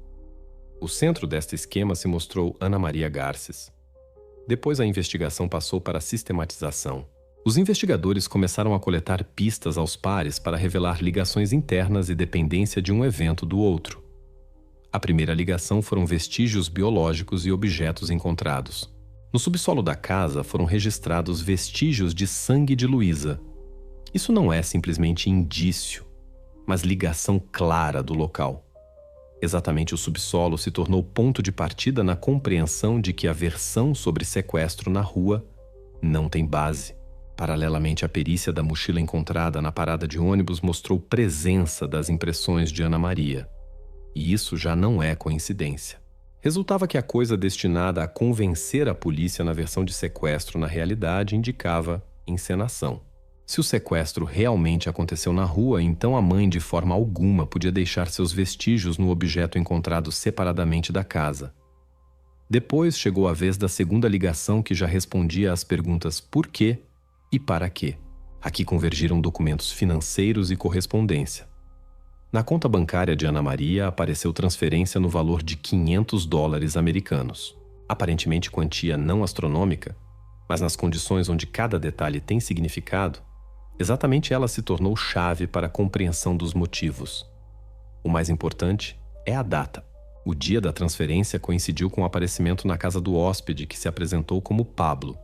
[SPEAKER 1] O centro deste esquema se mostrou Ana Maria Garces. Depois a investigação passou para a sistematização. Os investigadores começaram a coletar pistas aos pares para revelar ligações internas e dependência de um evento do outro. A primeira ligação foram vestígios biológicos e objetos encontrados. No subsolo da casa foram registrados vestígios de sangue de Luísa. Isso não é simplesmente indício, mas ligação clara do local. Exatamente o subsolo se tornou ponto de partida na compreensão de que a versão sobre sequestro na rua não tem base. Paralelamente, a perícia da mochila encontrada na parada de ônibus mostrou presença das impressões de Ana Maria. E isso já não é coincidência. Resultava que a coisa destinada a convencer a polícia na versão de sequestro na realidade indicava encenação. Se o sequestro realmente aconteceu na rua, então a mãe de forma alguma podia deixar seus vestígios no objeto encontrado separadamente da casa. Depois chegou a vez da segunda ligação, que já respondia às perguntas por quê e para quê. Aqui convergiram documentos financeiros e correspondência. Na conta bancária de Ana Maria apareceu transferência no valor de $500 americanos. Aparentemente quantia não astronômica, mas nas condições onde cada detalhe tem significado, exatamente ela se tornou chave para a compreensão dos motivos. O mais importante é a data. O dia da transferência coincidiu com o aparecimento na casa do hóspede, que se apresentou como Pablo,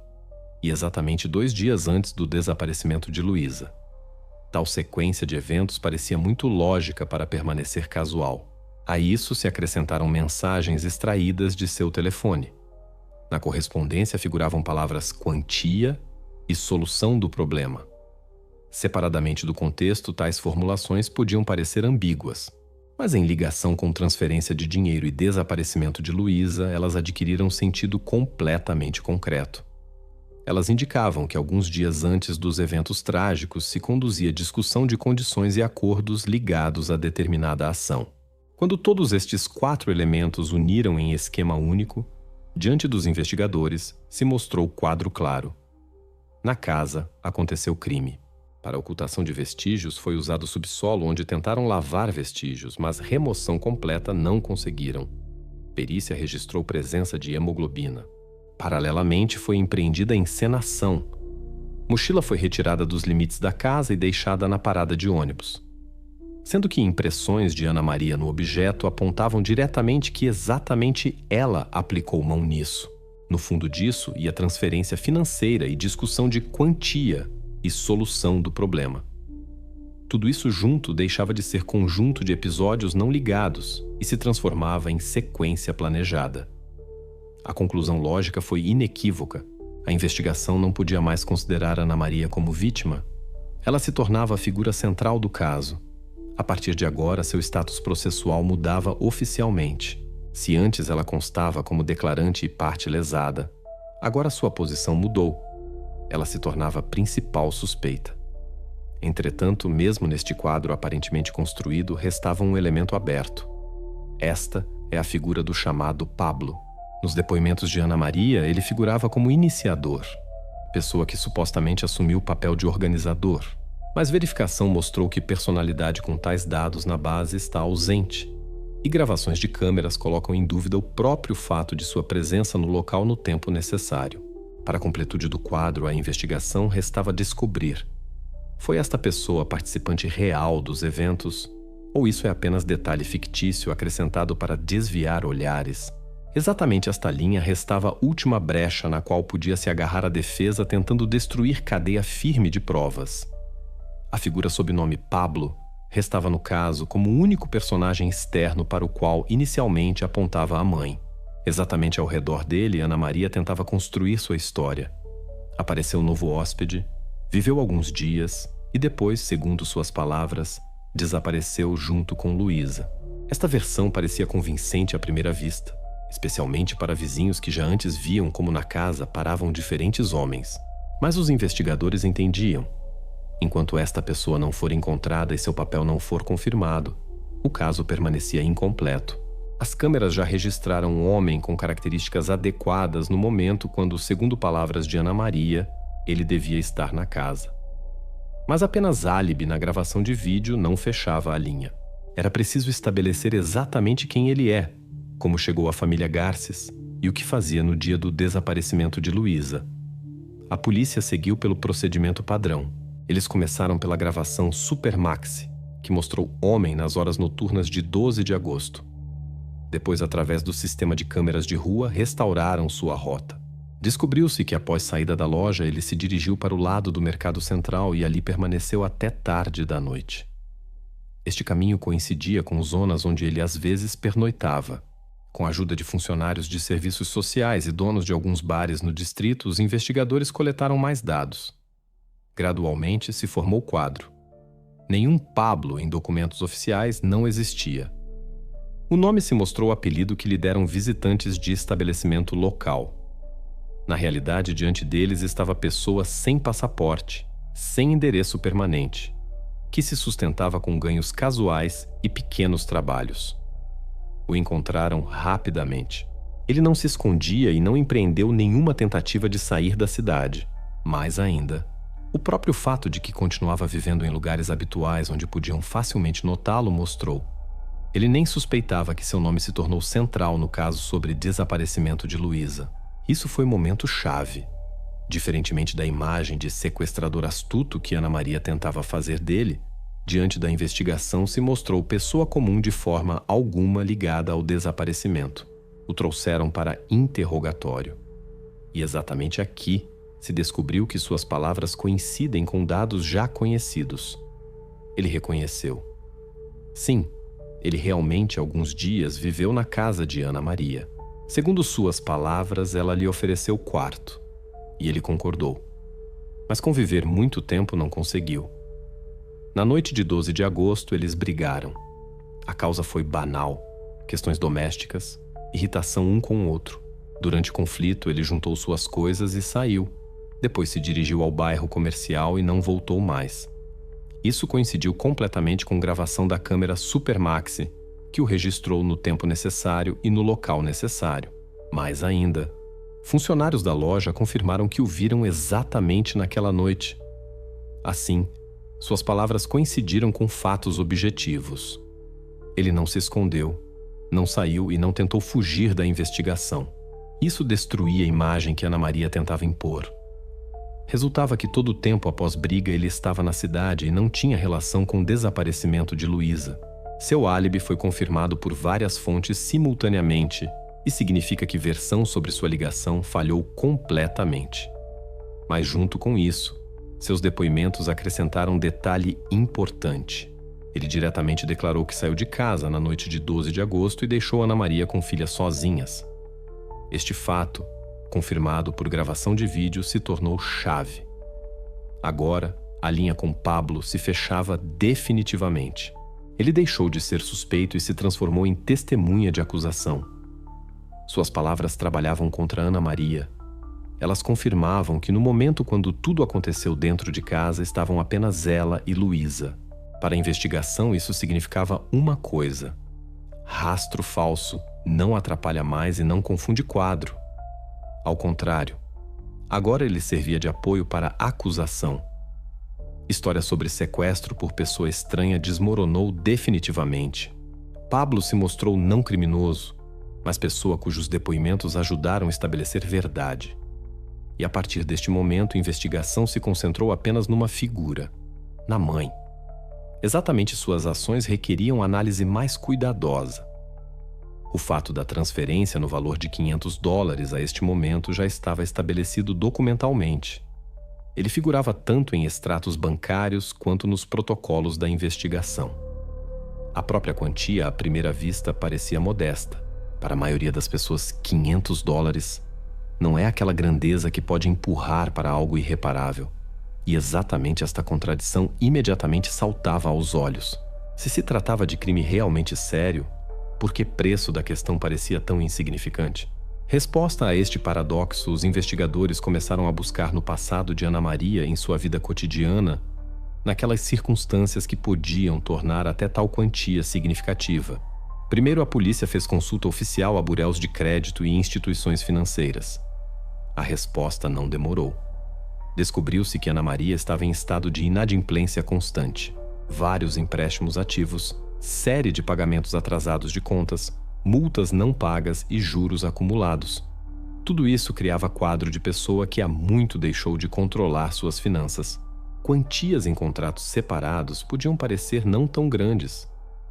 [SPEAKER 1] e exatamente 2 dias antes do desaparecimento de Luísa. Tal sequência de eventos parecia muito lógica para permanecer casual. A isso se acrescentaram mensagens extraídas de seu telefone. Na correspondência figuravam palavras quantia e solução do problema. Separadamente do contexto, tais formulações podiam parecer ambíguas, mas em ligação com transferência de dinheiro e desaparecimento de Luísa, elas adquiriram sentido completamente concreto. Elas indicavam que alguns dias antes dos eventos trágicos se conduzia discussão de condições e acordos ligados a determinada ação. Quando todos estes 4 elementos uniram em esquema único, diante dos investigadores, se mostrou o quadro claro. Na casa aconteceu crime. Para a ocultação de vestígios foi usado o subsolo, onde tentaram lavar vestígios, mas remoção completa não conseguiram. Perícia registrou presença de hemoglobina. Paralelamente foi empreendida a encenação. Mochila foi retirada dos limites da casa e deixada na parada de ônibus. Sendo que impressões de Ana Maria no objeto apontavam diretamente que exatamente ela aplicou mão nisso. No fundo disso ia transferência financeira e discussão de quantia e solução do problema. Tudo isso junto deixava de ser conjunto de episódios não ligados e se transformava em sequência planejada. A conclusão lógica foi inequívoca. A investigação não podia mais considerar Ana Maria como vítima. Ela se tornava a figura central do caso. A partir de agora, seu status processual mudava oficialmente. Se antes ela constava como declarante e parte lesada, agora sua posição mudou. Ela se tornava a principal suspeita. Entretanto, mesmo neste quadro aparentemente construído, restava um elemento aberto. Esta é a figura do chamado Pablo. Nos depoimentos de Ana Maria, ele figurava como iniciador, pessoa que supostamente assumiu o papel de organizador. Mas verificação mostrou que personalidade com tais dados na base está ausente. E gravações de câmeras colocam em dúvida o próprio fato de sua presença no local no tempo necessário. Para a completude do quadro, a investigação restava descobrir: foi esta pessoa a participante real dos eventos? Ou isso é apenas detalhe fictício acrescentado para desviar olhares? Exatamente esta linha restava a última brecha na qual podia se agarrar a defesa, tentando destruir cadeia firme de provas. A figura sob nome Pablo restava no caso como o único personagem externo para o qual inicialmente apontava a mãe. Exatamente ao redor dele, Ana Maria tentava construir sua história. Apareceu um novo hóspede, viveu alguns dias e depois, segundo suas palavras, desapareceu junto com Luísa. Esta versão parecia convincente à primeira vista, especialmente para vizinhos que já antes viam como na casa paravam diferentes homens. Mas os investigadores entendiam: enquanto esta pessoa não for encontrada e seu papel não for confirmado, o caso permanecia incompleto. As câmeras já registraram um homem com características adequadas no momento quando, segundo palavras de Ana Maria, ele devia estar na casa. Mas apenas álibi na gravação de vídeo não fechava a linha. Era preciso estabelecer exatamente quem ele é, como chegou à família Garces e o que fazia no dia do desaparecimento de Luísa. A polícia seguiu pelo procedimento padrão. Eles começaram pela gravação Super Maxi, que mostrou homem nas horas noturnas de 12 de agosto. Depois, através do sistema de câmeras de rua, restauraram sua rota. Descobriu-se que, após saída da loja, ele se dirigiu para o lado do Mercado Central e ali permaneceu até tarde da noite. Este caminho coincidia com zonas onde ele às vezes pernoitava. Com a ajuda de funcionários de serviços sociais e donos de alguns bares no distrito, os investigadores coletaram mais dados. Gradualmente se formou o quadro. Nenhum Pablo em documentos oficiais não existia. O nome se mostrou o apelido que lhe deram visitantes de estabelecimento local. Na realidade, diante deles estava a pessoa sem passaporte, sem endereço permanente, que se sustentava com ganhos casuais e pequenos trabalhos. O encontraram rapidamente. Ele não se escondia e não empreendeu nenhuma tentativa de sair da cidade. Mais ainda, o próprio fato de que continuava vivendo em lugares habituais onde podiam facilmente notá-lo mostrou. Ele nem suspeitava que seu nome se tornou central no caso sobre desaparecimento de Luísa. Isso foi um momento chave. Diferentemente da imagem de sequestrador astuto que Ana Maria tentava fazer dele, diante da investigação se mostrou pessoa comum de forma alguma ligada ao desaparecimento. O trouxeram para interrogatório. E exatamente aqui se descobriu que suas palavras coincidem com dados já conhecidos. Ele reconheceu. Sim, ele realmente alguns dias viveu na casa de Ana Maria. Segundo suas palavras, ela lhe ofereceu quarto. E ele concordou. Mas conviver muito tempo não conseguiu. Na noite de 12 de agosto, eles brigaram. A causa foi banal. Questões domésticas, irritação um com o outro. Durante o conflito, ele juntou suas coisas e saiu. Depois se dirigiu ao bairro comercial e não voltou mais. Isso coincidiu completamente com gravação da câmera Supermaxi, que o registrou no tempo necessário e no local necessário. Mais ainda, funcionários da loja confirmaram que o viram exatamente naquela noite. Assim, suas palavras coincidiram com fatos objetivos. Ele não se escondeu, não saiu e não tentou fugir da investigação. Isso destruía a imagem que Ana Maria tentava impor. Resultava que todo o tempo após briga ele estava na cidade e não tinha relação com o desaparecimento de Luísa. Seu álibi foi confirmado por várias fontes simultaneamente e significa que versão sobre sua ligação falhou completamente. Mas junto com isso, seus depoimentos acrescentaram um detalhe importante. Ele diretamente declarou que saiu de casa na noite de 12 de agosto e deixou Ana Maria com filhas sozinhas. Este fato, confirmado por gravação de vídeo, se tornou chave. Agora, a linha com Pablo se fechava definitivamente. Ele deixou de ser suspeito e se transformou em testemunha de acusação. Suas palavras trabalhavam contra Ana Maria. Elas confirmavam que no momento quando tudo aconteceu dentro de casa estavam apenas ela e Luísa. Para a investigação, isso significava uma coisa: rastro falso não atrapalha mais e não confunde quadro. Ao contrário, agora ele servia de apoio para a acusação. História sobre sequestro por pessoa estranha desmoronou definitivamente. Pablo se mostrou não criminoso, mas pessoa cujos depoimentos ajudaram a estabelecer verdade. E a partir deste momento, a investigação se concentrou apenas numa figura: na mãe. Exatamente suas ações requeriam análise mais cuidadosa. O fato da transferência no valor de $500 a este momento já estava estabelecido documentalmente. Ele figurava tanto em extratos bancários quanto nos protocolos da investigação. A própria quantia, à primeira vista, parecia modesta. Para a maioria das pessoas, $500 não é aquela grandeza que pode empurrar para algo irreparável. E exatamente esta contradição imediatamente saltava aos olhos. Se se tratava de crime realmente sério, por que preço da questão parecia tão insignificante? Resposta a este paradoxo, os investigadores começaram a buscar no passado de Ana Maria em sua vida cotidiana, naquelas circunstâncias que podiam tornar até tal quantia significativa. Primeiro, a polícia fez consulta oficial a bureus de crédito e instituições financeiras. A resposta não demorou. Descobriu-se que Ana Maria estava em estado de inadimplência constante. Vários empréstimos ativos, série de pagamentos atrasados de contas, multas não pagas e juros acumulados. Tudo isso criava quadro de pessoa que há muito deixou de controlar suas finanças. Quantias em contratos separados podiam parecer não tão grandes,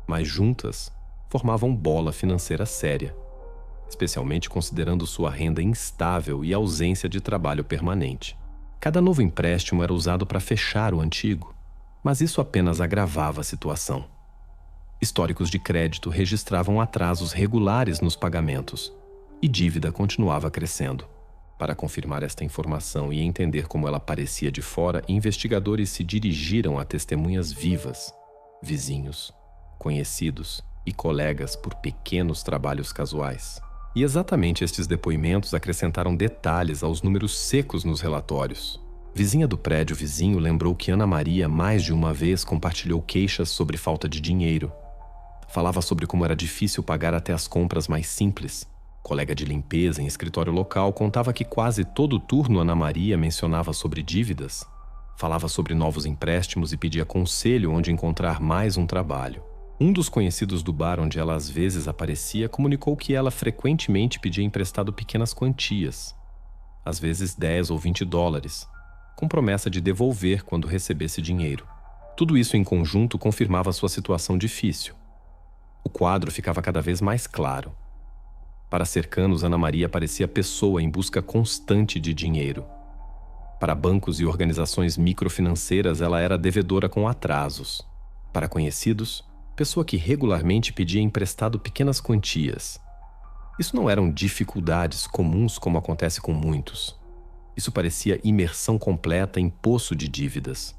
[SPEAKER 1] mas juntas formavam bola financeira séria, especialmente considerando sua renda instável e ausência de trabalho permanente. Cada novo empréstimo era usado para fechar o antigo, mas isso apenas agravava a situação. Históricos de crédito registravam atrasos regulares nos pagamentos, e dívida continuava crescendo. Para confirmar esta informação e entender como ela parecia de fora, investigadores se dirigiram a testemunhas vivas, vizinhos, conhecidos e colegas por pequenos trabalhos casuais. E exatamente estes depoimentos acrescentaram detalhes aos números secos nos relatórios. Vizinha do prédio vizinho lembrou que Ana Maria mais de uma vez compartilhou queixas sobre falta de dinheiro. Falava sobre como era difícil pagar até as compras mais simples. Colega de limpeza em escritório local contava que quase todo turno Ana Maria mencionava sobre dívidas. Falava sobre novos empréstimos e pedia conselho onde encontrar mais um trabalho. Um dos conhecidos do bar onde ela às vezes aparecia comunicou que ela frequentemente pedia emprestado pequenas quantias, às vezes 10 ou 20 dólares, com promessa de devolver quando recebesse dinheiro. Tudo isso em conjunto confirmava sua situação difícil. O quadro ficava cada vez mais claro. Para cercanos, Ana Maria parecia pessoa em busca constante de dinheiro. Para bancos e organizações microfinanceiras, ela era devedora com atrasos. Para conhecidos, pessoa que regularmente pedia emprestado pequenas quantias. Isso não eram dificuldades comuns como acontece com muitos. Isso parecia imersão completa em poço de dívidas.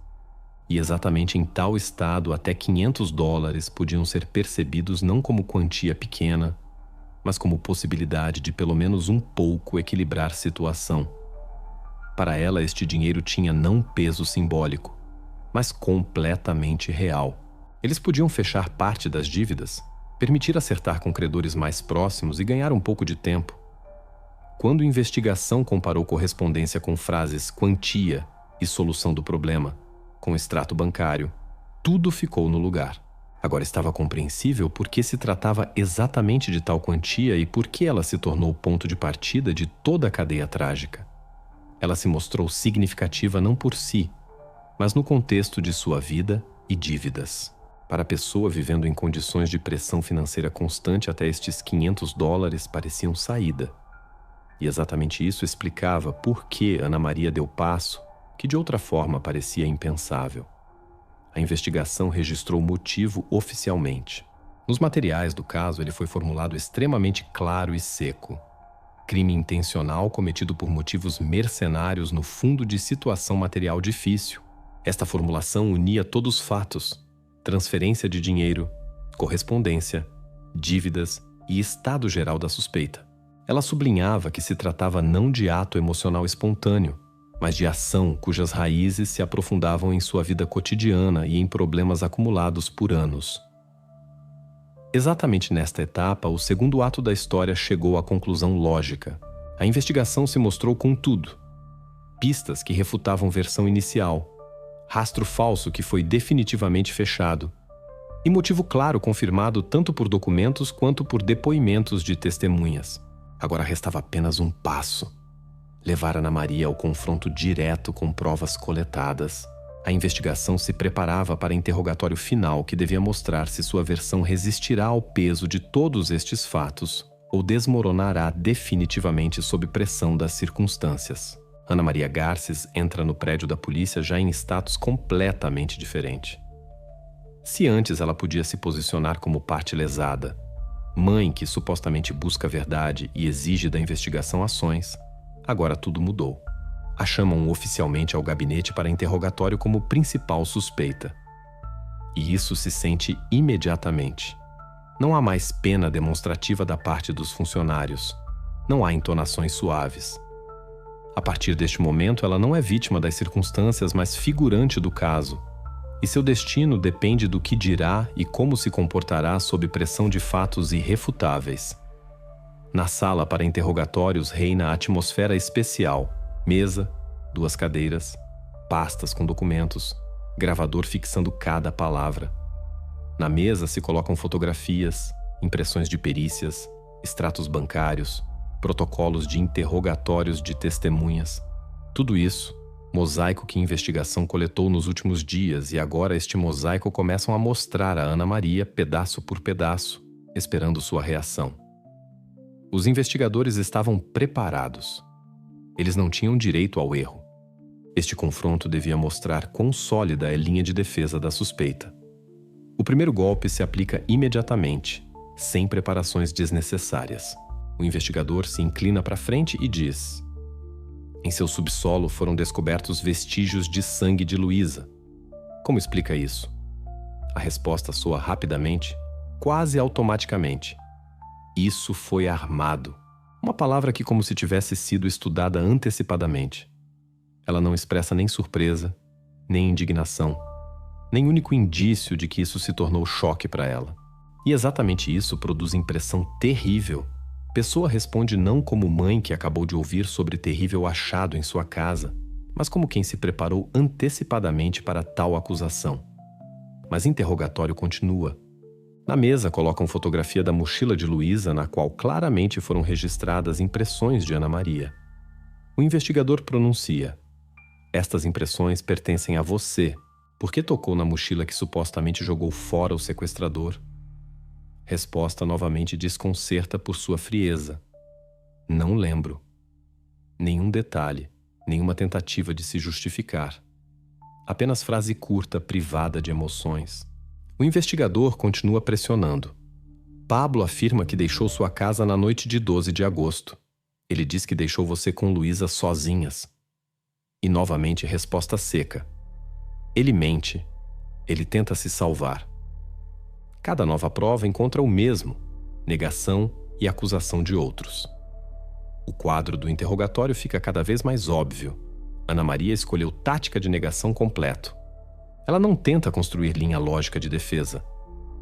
[SPEAKER 1] E exatamente em tal estado, até 500 dólares podiam ser percebidos não como quantia pequena, mas como possibilidade de pelo menos um pouco equilibrar situação. Para ela, este dinheiro tinha não peso simbólico, mas completamente real. Eles podiam fechar parte das dívidas, permitir acertar com credores mais próximos e ganhar um pouco de tempo. Quando a investigação comparou correspondência com frases quantia e solução do problema, com extrato bancário, tudo ficou no lugar. Agora estava compreensível por que se tratava exatamente de tal quantia e por que ela se tornou o ponto de partida de toda a cadeia trágica. Ela se mostrou significativa não por si, mas no contexto de sua vida e dívidas. Para a pessoa vivendo em condições de pressão financeira constante, até estes 500 dólares pareciam saída. E exatamente isso explicava por que Ana Maria deu passo que de outra forma parecia impensável. A investigação registrou o motivo oficialmente. Nos materiais do caso, ele foi formulado extremamente claro e seco. Crime intencional cometido por motivos mercenários no fundo de situação material difícil. Esta formulação unia todos os fatos: transferência de dinheiro, correspondência, dívidas e estado geral da suspeita. Ela sublinhava que se tratava não de ato emocional espontâneo, mas de ação cujas raízes se aprofundavam em sua vida cotidiana e em problemas acumulados por anos. Exatamente nesta etapa, o segundo ato da história chegou à conclusão lógica. A investigação se mostrou com tudo. Pistas que refutavam versão inicial, rastro falso que foi definitivamente fechado, e motivo claro confirmado tanto por documentos quanto por depoimentos de testemunhas. Agora restava apenas um passo: levar Ana Maria ao confronto direto com provas coletadas. A investigação se preparava para o interrogatório final que devia mostrar se sua versão resistirá ao peso de todos estes fatos ou desmoronará definitivamente sob pressão das circunstâncias. Ana Maria Garces entra no prédio da polícia já em status completamente diferente. Se antes ela podia se posicionar como parte lesada, mãe que supostamente busca a verdade e exige da investigação ações, agora tudo mudou. A chamam oficialmente ao gabinete para interrogatório como principal suspeita. E isso se sente imediatamente. Não há mais pena demonstrativa da parte dos funcionários. Não há entonações suaves. A partir deste momento, ela não é vítima das circunstâncias, mas figurante do caso. E seu destino depende do que dirá e como se comportará sob pressão de fatos irrefutáveis. Na sala para interrogatórios reina a atmosfera especial: mesa, 2 cadeiras, pastas com documentos, gravador fixando cada palavra. Na mesa se colocam fotografias, impressões de perícias, extratos bancários, protocolos de interrogatórios de testemunhas. Tudo isso, mosaico que a investigação coletou nos últimos dias, e agora este mosaico começam a mostrar a Ana Maria pedaço por pedaço, esperando sua reação. Os investigadores estavam preparados. Eles não tinham direito ao erro. Este confronto devia mostrar quão sólida é a linha de defesa da suspeita. O primeiro golpe se aplica imediatamente, sem preparações desnecessárias. O investigador se inclina para frente e diz: em seu subsolo foram descobertos vestígios de sangue de Luísa. Como explica isso? A resposta soa rapidamente: quase automaticamente. Isso foi armado. Uma palavra que como se tivesse sido estudada antecipadamente. Ela não expressa nem surpresa, nem indignação, nem único indício de que isso se tornou choque para ela. E exatamente isso produz impressão terrível. Pessoa responde não como mãe que acabou de ouvir sobre terrível achado em sua casa, mas como quem se preparou antecipadamente para tal acusação. Mas interrogatório continua. Na mesa colocam fotografia da mochila de Luísa, na qual claramente foram registradas impressões de Ana Maria. O investigador pronuncia: estas impressões pertencem a você. Por que tocou na mochila que supostamente jogou fora o sequestrador? Resposta novamente desconcerta por sua frieza. Não lembro. Nenhum detalhe, nenhuma tentativa de se justificar. Apenas frase curta, privada de emoções. O investigador continua pressionando. Pablo afirma que deixou sua casa na noite de 12 de agosto. Ele diz que deixou você com Luísa sozinhas. E novamente resposta seca. Ele mente. Ele tenta se salvar. Cada nova prova encontra o mesmo: negação e acusação de outros. O quadro do interrogatório fica cada vez mais óbvio. Ana Maria escolheu tática de negação completo. Ela não tenta construir linha lógica de defesa,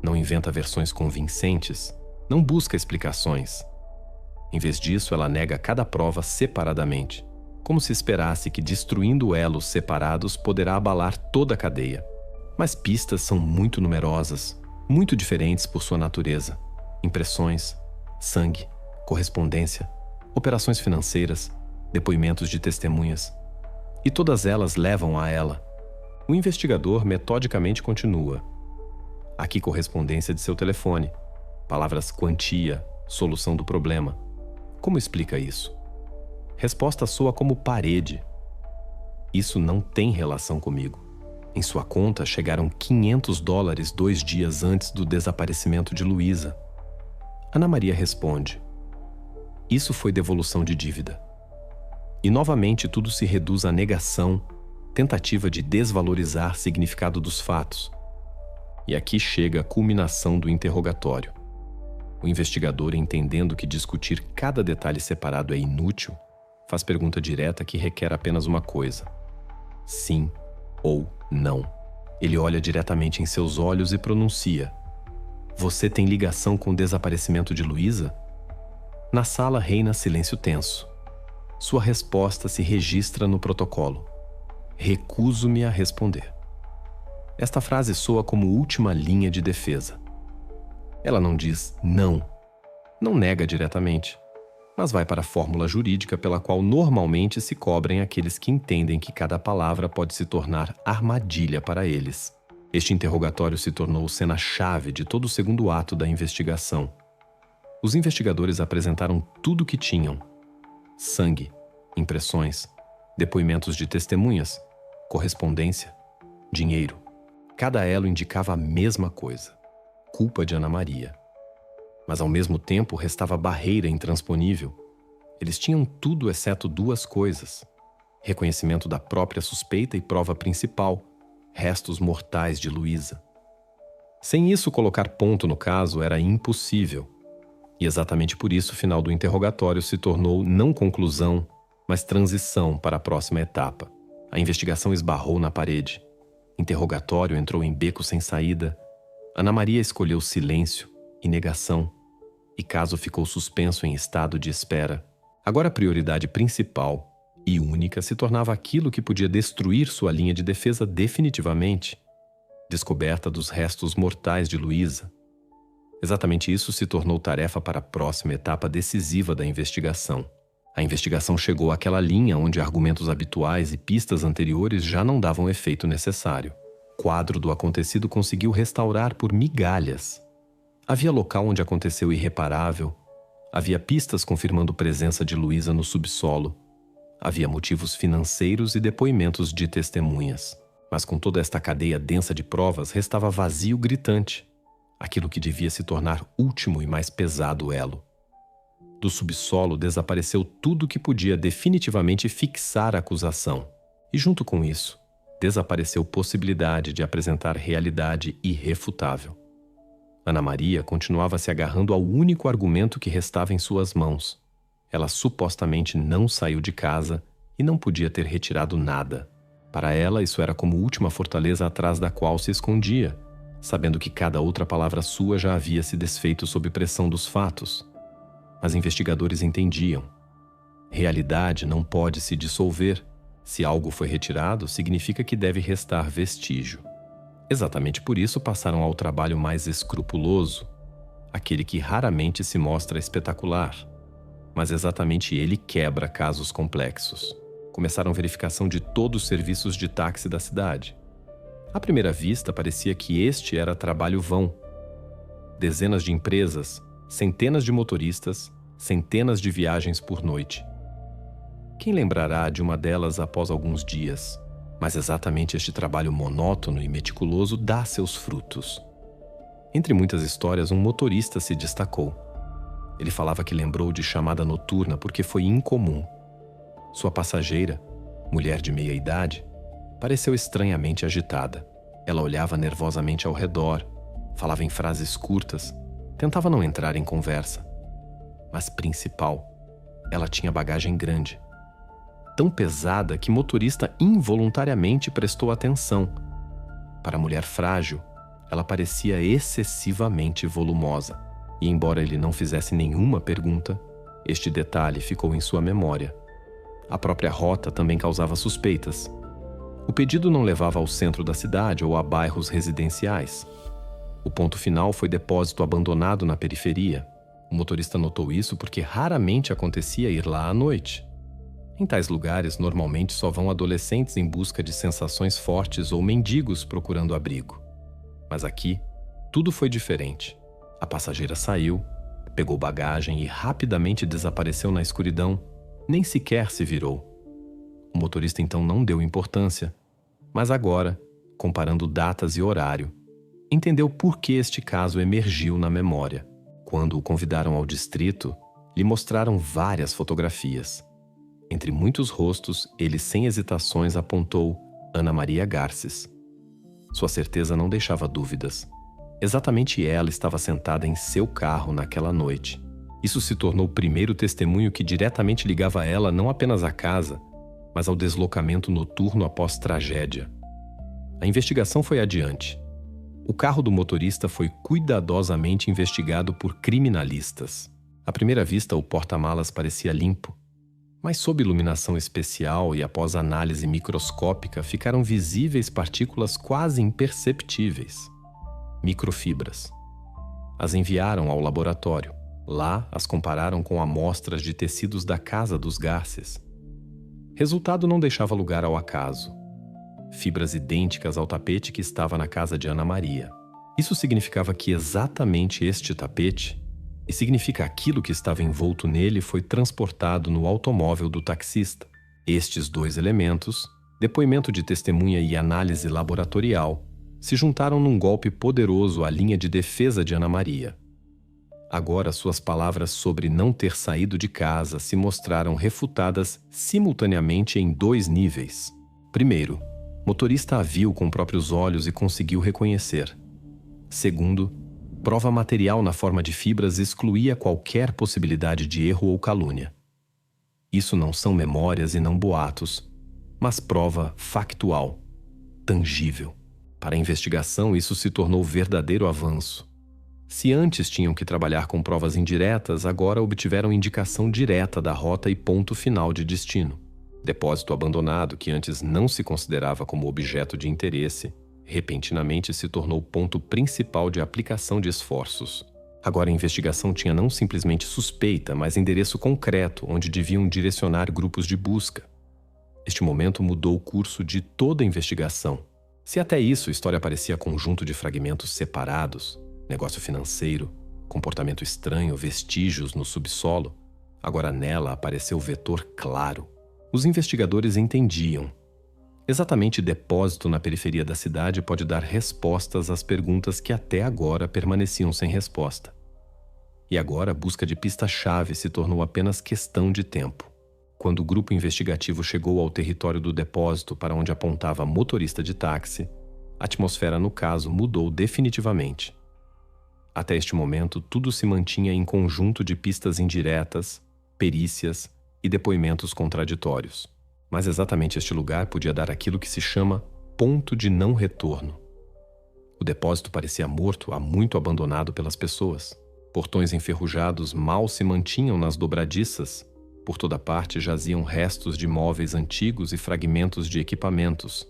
[SPEAKER 1] não inventa versões convincentes, não busca explicações. Em vez disso, ela nega cada prova separadamente, como se esperasse que destruindo elos separados poderá abalar toda a cadeia. Mas pistas são muito numerosas, muito diferentes por sua natureza. Impressões, sangue, correspondência, operações financeiras, depoimentos de testemunhas. E todas elas levam a ela. O investigador metodicamente continua. Aqui correspondência de seu telefone. Palavras quantia, solução do problema. Como explica isso? Resposta soa como parede. Isso não tem relação comigo. Em sua conta chegaram $500 2 dias antes do desaparecimento de Luísa. Ana Maria responde: isso foi devolução de dívida. E novamente tudo se reduz à negação, tentativa de desvalorizar significado dos fatos. E aqui chega a culminação do interrogatório. O investigador, entendendo que discutir cada detalhe separado é inútil, faz pergunta direta que requer apenas uma coisa: sim ou não. Ele olha diretamente em seus olhos e pronuncia: você tem ligação com o desaparecimento de Luísa? Na sala reina silêncio tenso. Sua resposta se registra no protocolo: recuso-me a responder. Esta frase soa como última linha de defesa. Ela não diz não, não nega diretamente, mas vai para a fórmula jurídica pela qual normalmente se cobrem aqueles que entendem que cada palavra pode se tornar armadilha para eles. Este interrogatório se tornou cena-chave de todo o segundo ato da investigação. Os investigadores apresentaram tudo o que tinham: sangue, impressões, depoimentos de testemunhas, correspondência, dinheiro. Cada elo indicava a mesma coisa: culpa de Ana Maria. Mas ao mesmo tempo restava barreira intransponível. Eles tinham tudo exceto duas coisas: reconhecimento da própria suspeita e prova principal, restos mortais de Luísa. Sem isso, colocar ponto no caso era impossível. E exatamente por isso o final do interrogatório se tornou não conclusão, mas transição para a próxima etapa. A investigação esbarrou na parede. Interrogatório entrou em beco sem saída. Ana Maria escolheu silêncio e negação, e caso ficou suspenso em estado de espera. Agora a prioridade principal e única se tornava aquilo que podia destruir sua linha de defesa definitivamente: descoberta dos restos mortais de Luísa. Exatamente isso se tornou tarefa para a próxima etapa decisiva da investigação. A investigação chegou àquela linha onde argumentos habituais e pistas anteriores já não davam efeito necessário. O quadro do acontecido conseguiu restaurar por migalhas. Havia local onde aconteceu o irreparável. Havia pistas confirmando presença de Luísa no subsolo. Havia motivos financeiros e depoimentos de testemunhas. Mas com toda esta cadeia densa de provas, restava vazio gritante. Aquilo que devia se tornar último e mais pesado elo. Do subsolo desapareceu tudo que podia definitivamente fixar a acusação. E junto com isso, desapareceu possibilidade de apresentar realidade irrefutável. Ana Maria continuava se agarrando ao único argumento que restava em suas mãos. Ela supostamente não saiu de casa e não podia ter retirado nada. Para ela, isso era como última fortaleza atrás da qual se escondia, sabendo que cada outra palavra sua já havia se desfeito sob pressão dos fatos. Mas investigadores entendiam. Realidade não pode se dissolver. Se algo foi retirado, significa que deve restar vestígio. Exatamente por isso passaram ao trabalho mais escrupuloso, aquele que raramente se mostra espetacular, mas exatamente ele quebra casos complexos. Começaram a verificação de todos os serviços de táxi da cidade. À primeira vista, parecia que este era trabalho vão. Dezenas de empresas, centenas de motoristas, centenas de viagens por noite. Quem lembrará de uma delas após alguns dias? Mas exatamente este trabalho monótono e meticuloso dá seus frutos. Entre muitas histórias, um motorista se destacou. Ele falava que lembrou de chamada noturna porque foi incomum. Sua passageira, mulher de meia idade, pareceu estranhamente agitada. Ela olhava nervosamente ao redor, falava em frases curtas, tentava não entrar em conversa. Mas principal, ela tinha bagagem grande. Tão pesada que motorista involuntariamente prestou atenção. Para a mulher frágil, ela parecia excessivamente volumosa. E embora ele não fizesse nenhuma pergunta, este detalhe ficou em sua memória. A própria rota também causava suspeitas. O pedido não levava ao centro da cidade ou a bairros residenciais. O ponto final foi depósito abandonado na periferia. O motorista notou isso porque raramente acontecia ir lá à noite. Em tais lugares, normalmente só vão adolescentes em busca de sensações fortes ou mendigos procurando abrigo. Mas aqui, tudo foi diferente. A passageira saiu, pegou bagagem e rapidamente desapareceu na escuridão, nem sequer se virou. O motorista então não deu importância, mas agora, comparando datas e horário, entendeu por que este caso emergiu na memória. Quando o convidaram ao distrito, lhe mostraram várias fotografias. Entre muitos rostos, ele sem hesitações apontou Ana Maria Garces. Sua certeza não deixava dúvidas. Exatamente ela estava sentada em seu carro naquela noite. Isso se tornou o primeiro testemunho que diretamente ligava ela não apenas à casa, mas ao deslocamento noturno após tragédia. A investigação foi adiante. O carro do motorista foi cuidadosamente investigado por criminalistas. À primeira vista, o porta-malas parecia limpo, mas sob iluminação especial e após análise microscópica ficaram visíveis partículas quase imperceptíveis. Microfibras. As enviaram ao laboratório. Lá, as compararam com amostras de tecidos da casa dos Garces. Resultado não deixava lugar ao acaso. Fibras idênticas ao tapete que estava na casa de Ana Maria. Isso significava que exatamente este tapete, e significa aquilo que estava envolto nele, foi transportado no automóvel do taxista. Estes dois elementos, depoimento de testemunha e análise laboratorial, se juntaram num golpe poderoso à linha de defesa de Ana Maria. Agora suas palavras sobre não ter saído de casa se mostraram refutadas simultaneamente em dois níveis. Primeiro, motorista a viu com próprios olhos e conseguiu reconhecer. Segundo, prova material na forma de fibras excluía qualquer possibilidade de erro ou calúnia. Isso não são memórias e não boatos, mas prova factual, tangível. Para a investigação, isso se tornou verdadeiro avanço. Se antes tinham que trabalhar com provas indiretas, agora obtiveram indicação direta da rota e ponto final de destino. Depósito abandonado, que antes não se considerava como objeto de interesse, repentinamente se tornou o ponto principal de aplicação de esforços. Agora a investigação tinha não simplesmente suspeita, mas endereço concreto, onde deviam direcionar grupos de busca. Este momento mudou o curso de toda a investigação. Se até isso a história parecia conjunto de fragmentos separados, negócio financeiro, comportamento estranho, vestígios no subsolo, agora nela apareceu o vetor claro. Os investigadores entendiam. Exatamente depósito na periferia da cidade pode dar respostas às perguntas que até agora permaneciam sem resposta. E agora a busca de pista-chave se tornou apenas questão de tempo. Quando o grupo investigativo chegou ao território do depósito para onde apontava motorista de táxi, a atmosfera no caso mudou definitivamente. Até este momento, tudo se mantinha em conjunto de pistas indiretas, perícias e depoimentos contraditórios. Mas exatamente este lugar podia dar aquilo que se chama ponto de não retorno. O depósito parecia morto, há muito abandonado pelas pessoas. Portões enferrujados mal se mantinham nas dobradiças. Por toda parte jaziam restos de móveis antigos e fragmentos de equipamentos.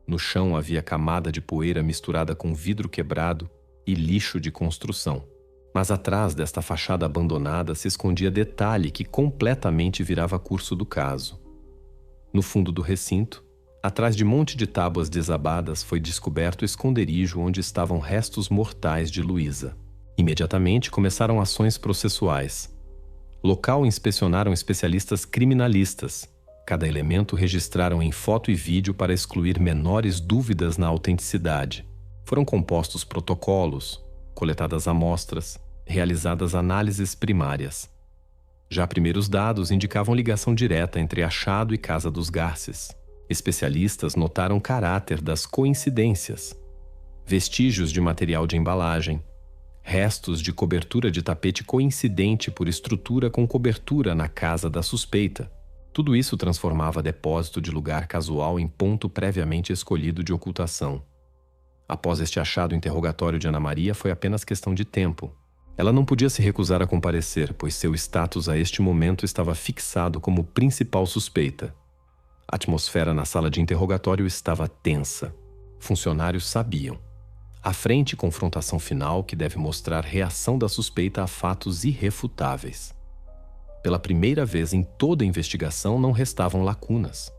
[SPEAKER 1] No chão havia camada de poeira misturada com vidro quebrado e lixo de construção. Mas atrás desta fachada abandonada se escondia detalhe que completamente virava curso do caso. No fundo do recinto, atrás de monte de tábuas desabadas, foi descoberto o esconderijo onde estavam restos mortais de Luísa. Imediatamente começaram ações processuais. Local inspecionaram especialistas criminalistas. Cada elemento registraram em foto e vídeo para excluir menores dúvidas na autenticidade. Foram compostos protocolos, coletadas amostras, realizadas análises primárias. Já primeiros dados indicavam ligação direta entre achado e casa dos Garces. Especialistas notaram caráter das coincidências. Vestígios de material de embalagem, restos de cobertura de tapete coincidente por estrutura com cobertura na casa da suspeita. Tudo isso transformava depósito de lugar casual em ponto previamente escolhido de ocultação. Após este achado, o interrogatório de Ana Maria foi apenas questão de tempo. Ela não podia se recusar a comparecer, pois seu status a este momento estava fixado como principal suspeita. A atmosfera na sala de interrogatório estava tensa. Funcionários sabiam. À frente, confrontação final que deve mostrar reação da suspeita a fatos irrefutáveis. Pela primeira vez em toda a investigação não restavam lacunas.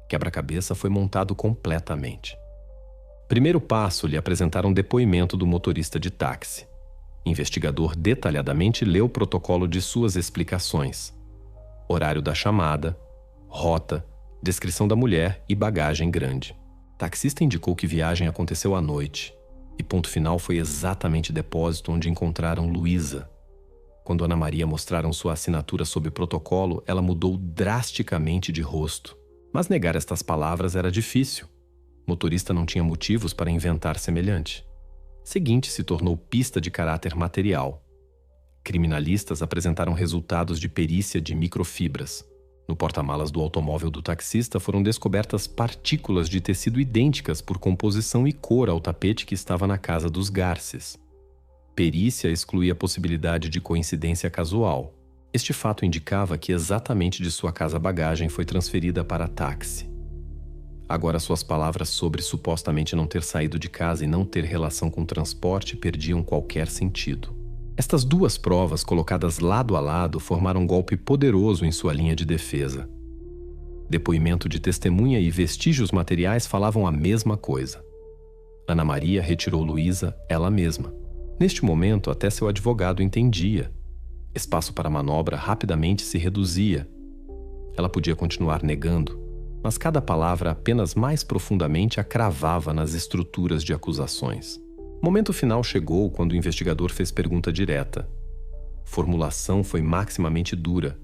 [SPEAKER 1] Quebra-cabeça foi montado completamente. Primeiro passo, lhe apresentaram depoimento do motorista de táxi. Investigador detalhadamente leu o protocolo de suas explicações. Horário da chamada, rota, descrição da mulher e bagagem grande. Taxista indicou que viagem aconteceu à noite. E ponto final foi exatamente o depósito onde encontraram Luísa. Quando Ana Maria mostraram sua assinatura sob protocolo, ela mudou drasticamente de rosto. Mas negar estas palavras era difícil. O motorista não tinha motivos para inventar semelhante. Seguinte se tornou pista de caráter material. Criminalistas apresentaram resultados de perícia de microfibras. No porta-malas do automóvel do taxista foram descobertas partículas de tecido idênticas por composição e cor ao tapete que estava na casa dos Garces. Perícia excluía a possibilidade de coincidência casual. Este fato indicava que exatamente de sua casa a bagagem foi transferida para táxi. Agora suas palavras sobre supostamente não ter saído de casa e não ter relação com transporte perdiam qualquer sentido. Estas duas provas, colocadas lado a lado, formaram um golpe poderoso em sua linha de defesa. Depoimento de testemunha e vestígios materiais falavam a mesma coisa. Ana Maria retirou Luísa ela mesma. Neste momento, até seu advogado entendia. Espaço para manobra rapidamente se reduzia. Ela podia continuar negando, mas cada palavra apenas mais profundamente a cravava nas estruturas de acusações. O momento final chegou quando o investigador fez pergunta direta. Formulação foi maximamente dura,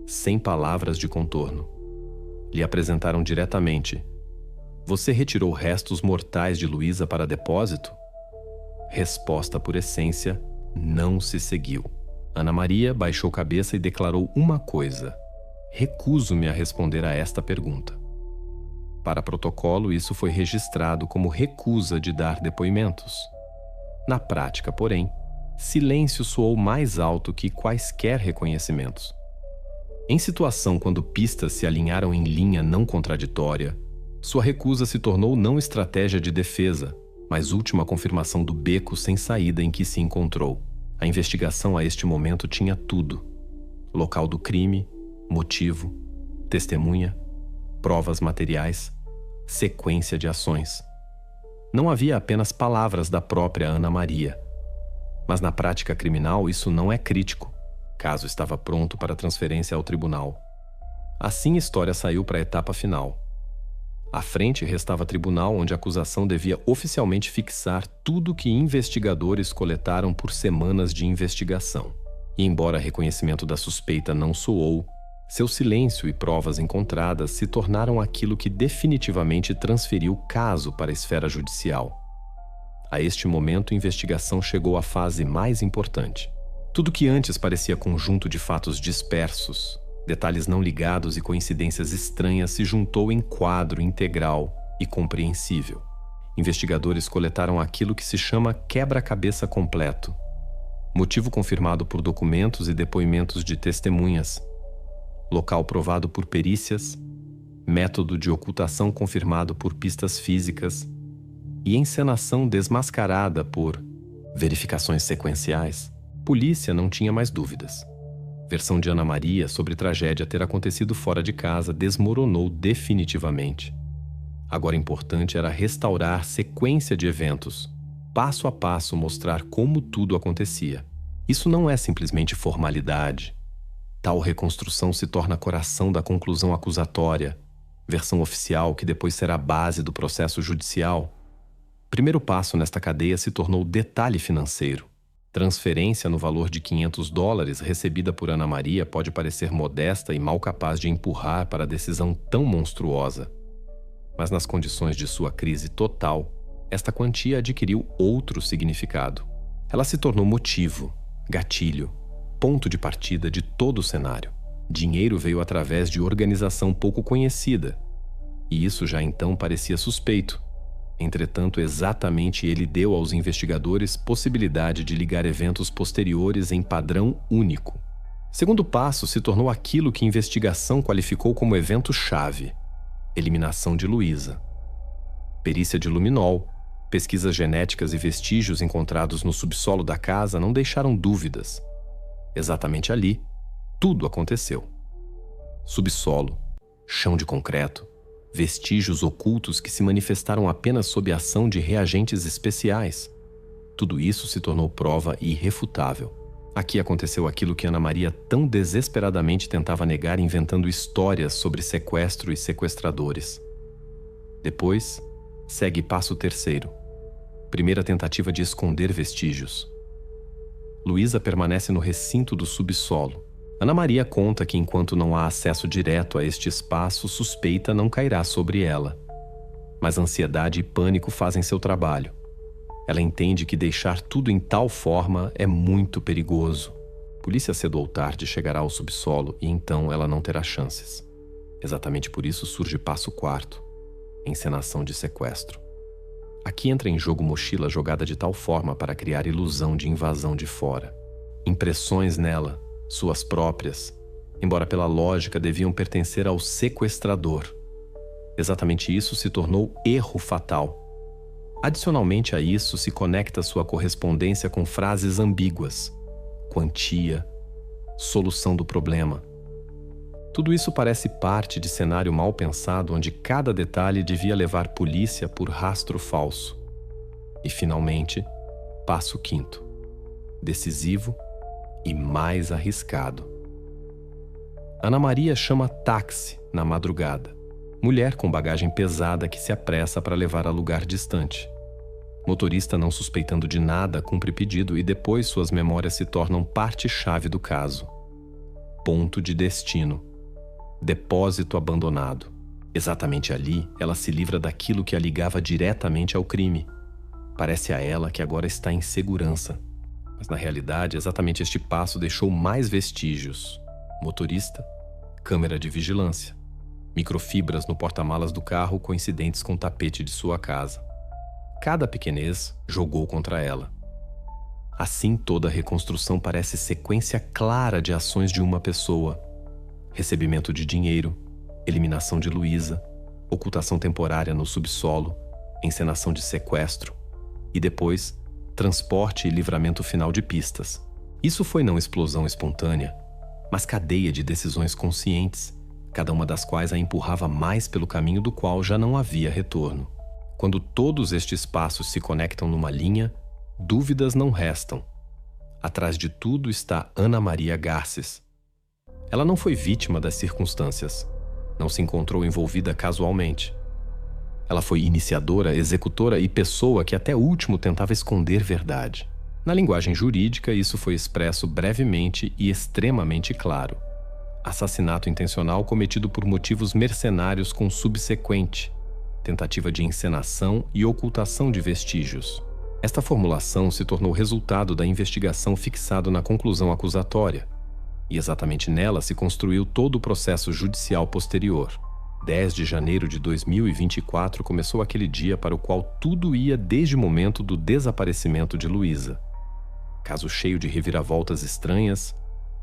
[SPEAKER 1] sem palavras de contorno. Lhe apresentaram diretamente: "Você retirou restos mortais de Luísa para depósito?" Resposta por essência, não se seguiu. Ana Maria baixou cabeça e declarou uma coisa: "Recuso-me a responder a esta pergunta." Para protocolo, isso foi registrado como recusa de dar depoimentos. Na prática, porém, silêncio soou mais alto que quaisquer reconhecimentos. Em situação quando pistas se alinharam em linha não contraditória, sua recusa se tornou não estratégia de defesa, mas última confirmação do beco sem saída em que se encontrou. A investigação a este momento tinha tudo: local do crime, motivo, testemunha, provas materiais, sequência de ações. Não havia apenas palavras da própria Ana Maria. Mas na prática criminal isso não é crítico. Caso estava pronto para transferência ao tribunal. Assim a história saiu para a etapa final. À frente restava tribunal onde a acusação devia oficialmente fixar tudo que investigadores coletaram por semanas de investigação. E embora reconhecimento da suspeita não soou, seu silêncio e provas encontradas se tornaram aquilo que definitivamente transferiu o caso para a esfera judicial. A este momento, a investigação chegou à fase mais importante. Tudo que antes parecia conjunto de fatos dispersos, detalhes não ligados e coincidências estranhas se juntou em quadro integral e compreensível. Investigadores coletaram aquilo que se chama quebra-cabeça completo, motivo confirmado por documentos e depoimentos de testemunhas, local provado por perícias, método de ocultação confirmado por pistas físicas e encenação desmascarada por verificações sequenciais. Polícia não tinha mais dúvidas. Versão de Ana Maria sobre tragédia ter acontecido fora de casa desmoronou definitivamente. Agora importante era restaurar sequência de eventos, passo a passo mostrar como tudo acontecia. Isso não é simplesmente formalidade. Tal reconstrução se torna coração da conclusão acusatória, versão oficial que depois será base do processo judicial. Primeiro passo nesta cadeia se tornou detalhe financeiro. Transferência no valor de $500 recebida por Ana Maria pode parecer modesta e mal capaz de empurrar para a decisão tão monstruosa. Mas nas condições de sua crise total, esta quantia adquiriu outro significado. Ela se tornou motivo, gatilho, ponto de partida de todo o cenário. Dinheiro veio através de organização pouco conhecida, e isso já então parecia suspeito. Entretanto, exatamente ele deu aos investigadores possibilidade de ligar eventos posteriores em padrão único. Segundo passo se tornou aquilo que a investigação qualificou como evento-chave: eliminação de Luísa. Perícia de luminol, pesquisas genéticas e vestígios encontrados no subsolo da casa não deixaram dúvidas. Exatamente ali, tudo aconteceu. Subsolo, chão de concreto, vestígios ocultos que se manifestaram apenas sob a ação de reagentes especiais. Tudo isso se tornou prova irrefutável. Aqui aconteceu aquilo que Ana Maria tão desesperadamente tentava negar, inventando histórias sobre sequestro e sequestradores. Depois, segue passo terceiro. Primeira tentativa de esconder vestígios. Luísa permanece no recinto do subsolo. Ana Maria conta que enquanto não há acesso direto a este espaço, suspeita não cairá sobre ela. Mas ansiedade e pânico fazem seu trabalho. Ela entende que deixar tudo em tal forma é muito perigoso. Polícia cedo ou tarde chegará ao subsolo e então ela não terá chances. Exatamente por isso surge passo quarto: encenação de sequestro. Aqui entra em jogo mochila jogada de tal forma para criar ilusão de invasão de fora. Impressões nela, suas próprias, embora pela lógica deviam pertencer ao sequestrador. Exatamente isso se tornou erro fatal. Adicionalmente a isso se conecta sua correspondência com frases ambíguas: quantia, solução do problema. Tudo isso parece parte de cenário mal pensado onde cada detalhe devia levar polícia por rastro falso. E finalmente, passo quinto, decisivo e mais arriscado. Ana Maria chama táxi na madrugada. Mulher com bagagem pesada que se apressa para levar a lugar distante. Motorista, não suspeitando de nada, cumpre pedido e depois suas memórias se tornam parte-chave do caso. Ponto de destino. Depósito abandonado. Exatamente ali, ela se livra daquilo que a ligava diretamente ao crime. Parece a ela que agora está em segurança. Mas na realidade, exatamente este passo deixou mais vestígios. Motorista, câmera de vigilância, microfibras no porta-malas do carro coincidentes com o tapete de sua casa. Cada pequenez jogou contra ela. Assim, toda a reconstrução parece sequência clara de ações de uma pessoa. Recebimento de dinheiro, eliminação de Luísa, ocultação temporária no subsolo, encenação de sequestro e depois, transporte e livramento final de pistas. Isso foi não explosão espontânea, mas cadeia de decisões conscientes, cada uma das quais a empurrava mais pelo caminho do qual já não havia retorno. Quando todos estes passos se conectam numa linha, dúvidas não restam. Atrás de tudo está Ana Maria Garces. Ela não foi vítima das circunstâncias. Não se encontrou envolvida casualmente. Ela foi iniciadora, executora e pessoa que até o último tentava esconder verdade. Na linguagem jurídica, isso foi expresso brevemente e extremamente claro. Assassinato intencional cometido por motivos mercenários com subsequente tentativa de encenação e ocultação de vestígios. Esta formulação se tornou resultado da investigação fixado na conclusão acusatória, e exatamente nela se construiu todo o processo judicial posterior. 10 de janeiro de 2024 começou aquele dia para o qual tudo ia desde o momento do desaparecimento de Luísa. Caso cheio de reviravoltas estranhas,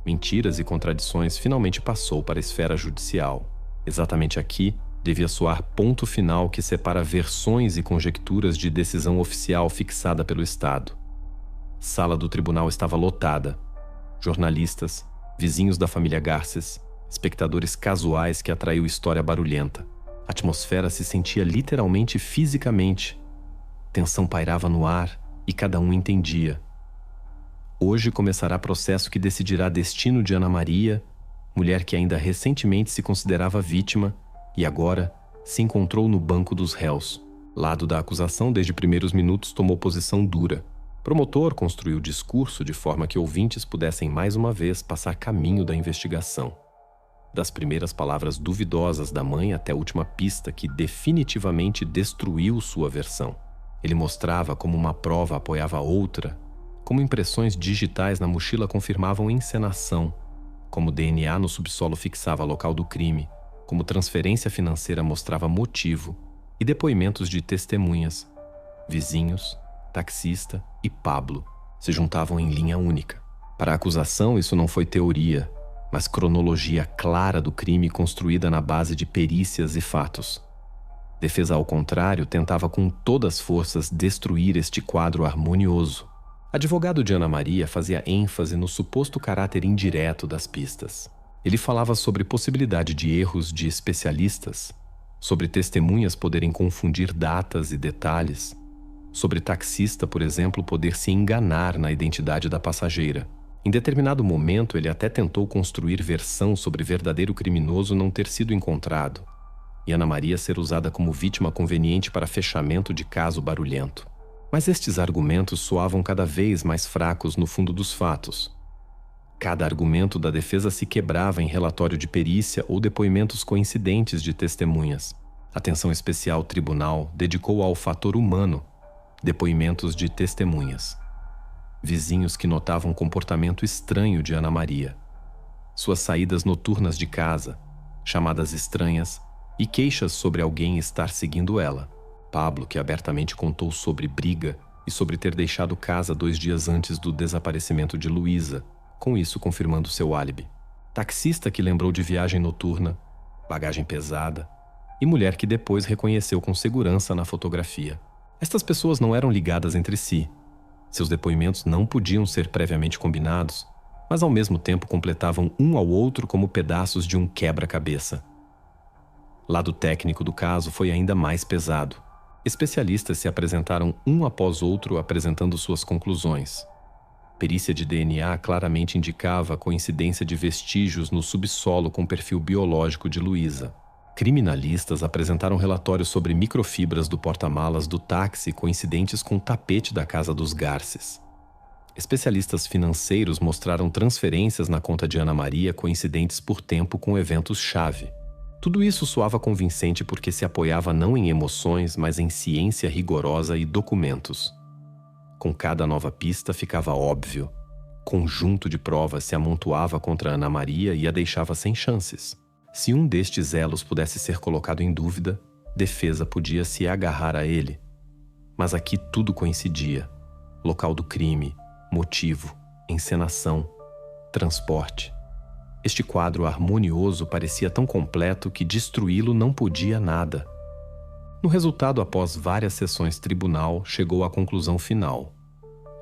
[SPEAKER 1] mentiras e contradições, finalmente passou para a esfera judicial. Exatamente aqui devia soar ponto final que separa versões e conjecturas de decisão oficial fixada pelo Estado. Sala do tribunal estava lotada. Jornalistas, vizinhos da família Garces, espectadores casuais que atraiu história barulhenta. A atmosfera se sentia literalmente fisicamente. Tensão pairava no ar e cada um entendia. Hoje começará processo que decidirá destino de Ana Maria, mulher que ainda recentemente se considerava vítima e agora se encontrou no banco dos réus. Lado da acusação, desde primeiros minutos, tomou posição dura. Promotor construiu o discurso de forma que ouvintes pudessem mais uma vez passar caminho da investigação. Das primeiras palavras duvidosas da mãe até a última pista que definitivamente destruiu sua versão. Ele mostrava como uma prova apoiava a outra, como impressões digitais na mochila confirmavam encenação, como DNA no subsolo fixava local do crime, como transferência financeira mostrava motivo, e depoimentos de testemunhas, vizinhos, taxista e Pablo se juntavam em linha única. Para a acusação, isso não foi teoria, mas cronologia clara do crime construída na base de perícias e fatos. Defesa, ao contrário, tentava com todas as forças destruir este quadro harmonioso. Advogado de Ana Maria fazia ênfase no suposto caráter indireto das pistas. Ele falava sobre possibilidade de erros de especialistas, sobre testemunhas poderem confundir datas e detalhes, sobre taxista, por exemplo, poder se enganar na identidade da passageira. Em determinado momento, ele até tentou construir versão sobre verdadeiro criminoso não ter sido encontrado, e Ana Maria ser usada como vítima conveniente para fechamento de caso barulhento. Mas estes argumentos soavam cada vez mais fracos no fundo dos fatos. Cada argumento da defesa se quebrava em relatório de perícia ou depoimentos coincidentes de testemunhas. Atenção especial tribunal dedicou ao fator humano, depoimentos de testemunhas. Vizinhos que notavam um comportamento estranho de Ana Maria. Suas saídas noturnas de casa, chamadas estranhas e queixas sobre alguém estar seguindo ela. Pablo, que abertamente contou sobre briga e sobre ter deixado casa 2 dias antes do desaparecimento de Luísa, com isso confirmando seu álibi. Taxista que lembrou de viagem noturna, bagagem pesada e mulher que depois reconheceu com segurança na fotografia. Estas pessoas não eram ligadas entre si. Seus depoimentos não podiam ser previamente combinados, mas ao mesmo tempo completavam um ao outro como pedaços de um quebra-cabeça. Lado técnico do caso foi ainda mais pesado. Especialistas se apresentaram um após outro apresentando suas conclusões. Perícia de DNA claramente indicava a coincidência de vestígios no subsolo com perfil biológico de Luísa. Criminalistas apresentaram relatórios sobre microfibras do porta-malas do táxi coincidentes com o tapete da casa dos Garces. Especialistas financeiros mostraram transferências na conta de Ana Maria coincidentes por tempo com eventos-chave. Tudo isso soava convincente porque se apoiava não em emoções, mas em ciência rigorosa e documentos. Com cada nova pista ficava óbvio. Conjunto de provas se amontoava contra Ana Maria e a deixava sem chances. Se um destes elos pudesse ser colocado em dúvida, defesa podia se agarrar a ele. Mas aqui tudo coincidia. Local do crime, motivo, encenação, transporte. Este quadro harmonioso parecia tão completo que destruí-lo não podia nada. No resultado, após várias sessões tribunal, chegou à conclusão final.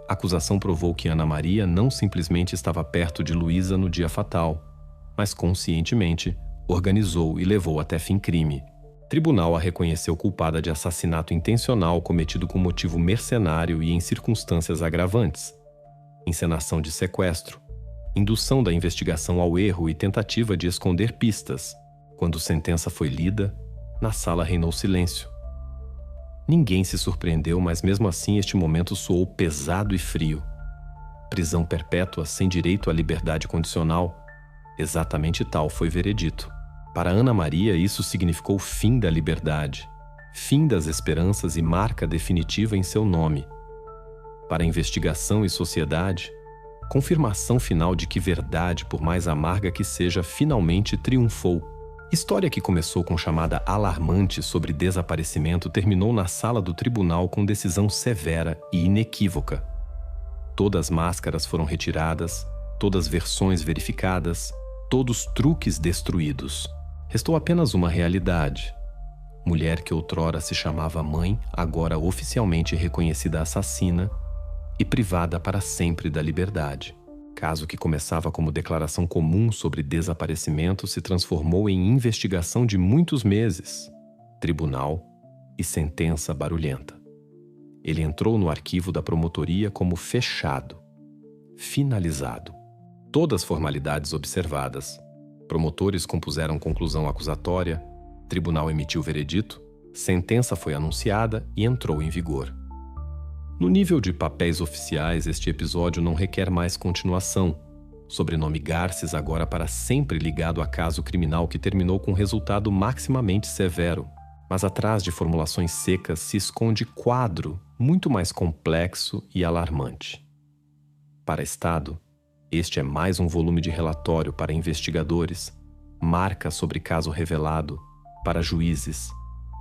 [SPEAKER 1] A acusação provou que Ana Maria não simplesmente estava perto de Luísa no dia fatal, mas conscientemente organizou e levou até fim crime. Tribunal a reconheceu culpada de assassinato intencional cometido com motivo mercenário e em circunstâncias agravantes, encenação de sequestro, indução da investigação ao erro e tentativa de esconder pistas. Quando sentença foi lida, na sala reinou silêncio. Ninguém se surpreendeu, mas mesmo assim este momento soou pesado e frio. Prisão perpétua sem direito à liberdade condicional. Exatamente tal foi o veredito. Para Ana Maria, isso significou o fim da liberdade, fim das esperanças e marca definitiva em seu nome. Para a investigação e sociedade, confirmação final de que verdade, por mais amarga que seja, finalmente triunfou. História que começou com chamada alarmante sobre desaparecimento terminou na sala do tribunal com decisão severa e inequívoca. Todas as máscaras foram retiradas, todas as versões verificadas, todos os truques destruídos. Restou apenas uma realidade. Mulher que outrora se chamava mãe, agora oficialmente reconhecida assassina e privada para sempre da liberdade. Caso que começava como declaração comum sobre desaparecimento se transformou em investigação de muitos meses, tribunal e sentença barulhenta. Ele entrou no arquivo da promotoria como fechado, finalizado. Todas as formalidades observadas. Promotores compuseram conclusão acusatória, tribunal emitiu veredito, sentença foi anunciada e entrou em vigor. No nível de papéis oficiais, este episódio não requer mais continuação. Sobrenome Garces agora para sempre ligado a caso criminal que terminou com resultado maximamente severo. Mas atrás de formulações secas se esconde quadro muito mais complexo e alarmante. Para Estado, este é mais um volume de relatório para investigadores, marca sobre caso revelado, para juízes,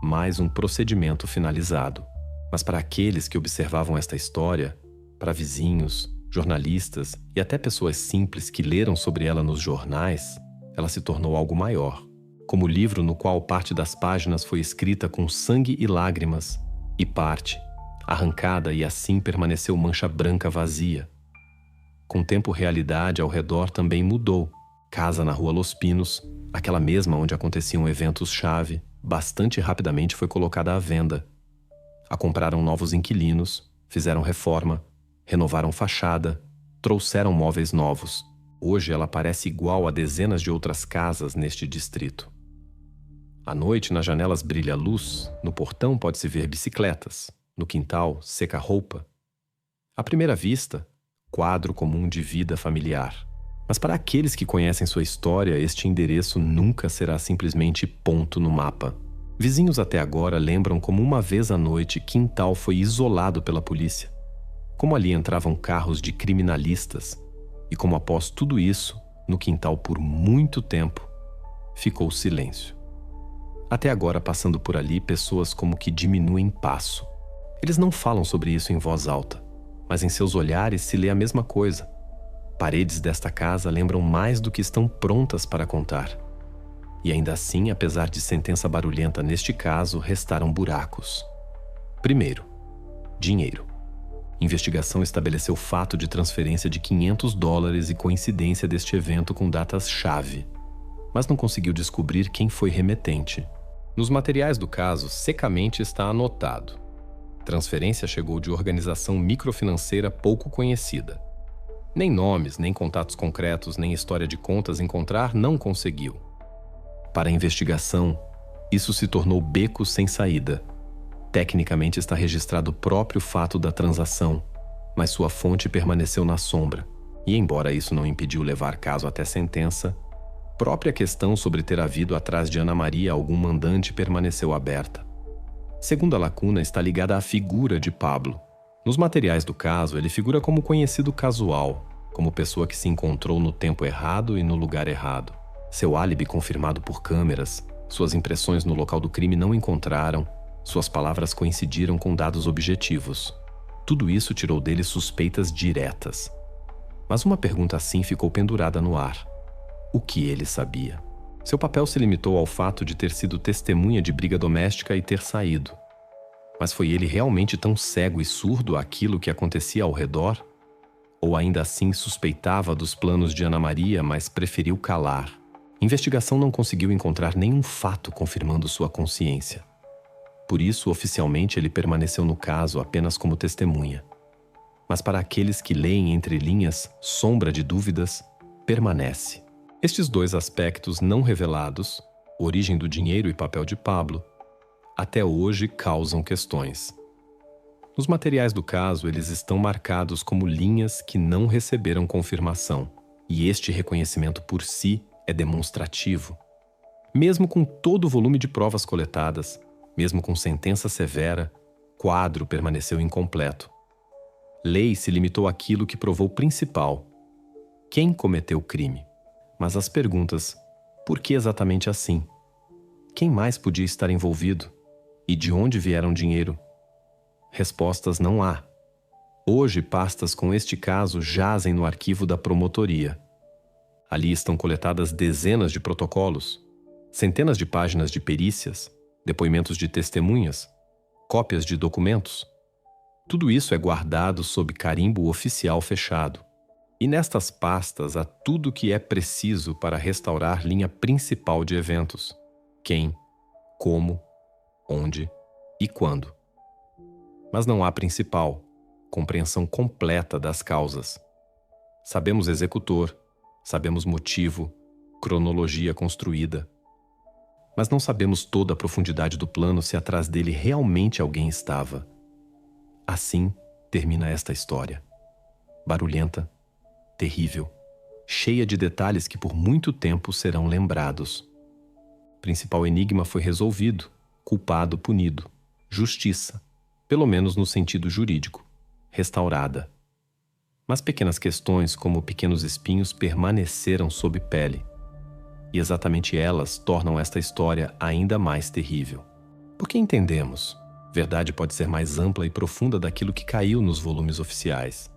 [SPEAKER 1] mais um procedimento finalizado. Mas para aqueles que observavam esta história, para vizinhos, jornalistas e até pessoas simples que leram sobre ela nos jornais, ela se tornou algo maior, como o livro no qual parte das páginas foi escrita com sangue e lágrimas, e parte, arrancada e assim permaneceu mancha branca vazia. Com o tempo, a realidade ao redor também mudou. Casa na Rua Los Pinos, aquela mesma onde aconteciam eventos-chave, bastante rapidamente foi colocada à venda. A compraram novos inquilinos, fizeram reforma, renovaram fachada, trouxeram móveis novos. Hoje ela parece igual a dezenas de outras casas neste distrito. À noite, nas janelas brilha luz, no portão pode-se ver bicicletas, no quintal, seca-roupa. À primeira vista, quadro comum de vida familiar. Mas para aqueles que conhecem sua história, este endereço nunca será simplesmente ponto no mapa. Vizinhos até agora lembram como uma vez à noite quintal foi isolado pela polícia, como ali entravam carros de criminalistas e como após tudo isso, no quintal por muito tempo, ficou silêncio. Até agora passando por ali pessoas como que diminuem passo. Eles não falam sobre isso em voz alta, mas em seus olhares se lê a mesma coisa. Paredes desta casa lembram mais do que estão prontas para contar. E ainda assim, apesar de sentença barulhenta neste caso, restaram buracos. Primeiro, dinheiro. Investigação estabeleceu fato de transferência de $500 e coincidência deste evento com datas-chave, mas não conseguiu descobrir quem foi remetente. Nos materiais do caso, secamente está anotado: transferência chegou de organização microfinanceira pouco conhecida. Nem nomes, nem contatos concretos, nem história de contas encontrar não conseguiu. Para a investigação, isso se tornou beco sem saída. Tecnicamente está registrado o próprio fato da transação, mas sua fonte permaneceu na sombra. E embora isso não impediu levar caso até sentença, própria questão sobre ter havido atrás de Ana Maria algum mandante permaneceu aberta. Segunda lacuna está ligada à figura de Pablo. Nos materiais do caso, ele figura como conhecido casual, como pessoa que se encontrou no tempo errado e no lugar errado. Seu álibi confirmado por câmeras, suas impressões no local do crime não encontraram, suas palavras coincidiram com dados objetivos. Tudo isso tirou dele suspeitas diretas. Mas uma pergunta assim ficou pendurada no ar. O que ele sabia? Seu papel se limitou ao fato de ter sido testemunha de briga doméstica e ter saído. Mas foi ele realmente tão cego e surdo àquilo que acontecia ao redor? Ou ainda assim suspeitava dos planos de Ana Maria, mas preferiu calar? A investigação não conseguiu encontrar nenhum fato confirmando sua consciência. Por isso, oficialmente, ele permaneceu no caso apenas como testemunha. Mas para aqueles que leem entre linhas, sombra de dúvidas, permanece. Estes dois aspectos não revelados, origem do dinheiro e papel de Pablo, até hoje causam questões. Nos materiais do caso, eles estão marcados como linhas que não receberam confirmação, e este reconhecimento por si é demonstrativo. Mesmo com todo o volume de provas coletadas, mesmo com sentença severa, quadro permaneceu incompleto. Lei se limitou àquilo que provou principal: quem cometeu o crime. Mas as perguntas: por que exatamente assim? Quem mais podia estar envolvido? E de onde vieram dinheiro? Respostas não há. Hoje, pastas com este caso jazem no arquivo da promotoria. Ali estão coletadas dezenas de protocolos, centenas de páginas de perícias, depoimentos de testemunhas, cópias de documentos. Tudo isso é guardado sob carimbo oficial fechado. E nestas pastas há tudo o que é preciso para restaurar linha principal de eventos: quem, como, onde e quando. Mas não há principal, compreensão completa das causas. Sabemos executor, sabemos motivo, cronologia construída. Mas não sabemos toda a profundidade do plano se atrás dele realmente alguém estava. Assim termina esta história. Barulhenta, terrível, cheia de detalhes que por muito tempo serão lembrados. O principal enigma foi resolvido, culpado punido, justiça, pelo menos no sentido jurídico, restaurada. Mas pequenas questões, como pequenos espinhos, permaneceram sob pele. E exatamente elas tornam esta história ainda mais terrível. Porque entendemos, verdade pode ser mais ampla e profunda daquilo que caiu nos volumes oficiais.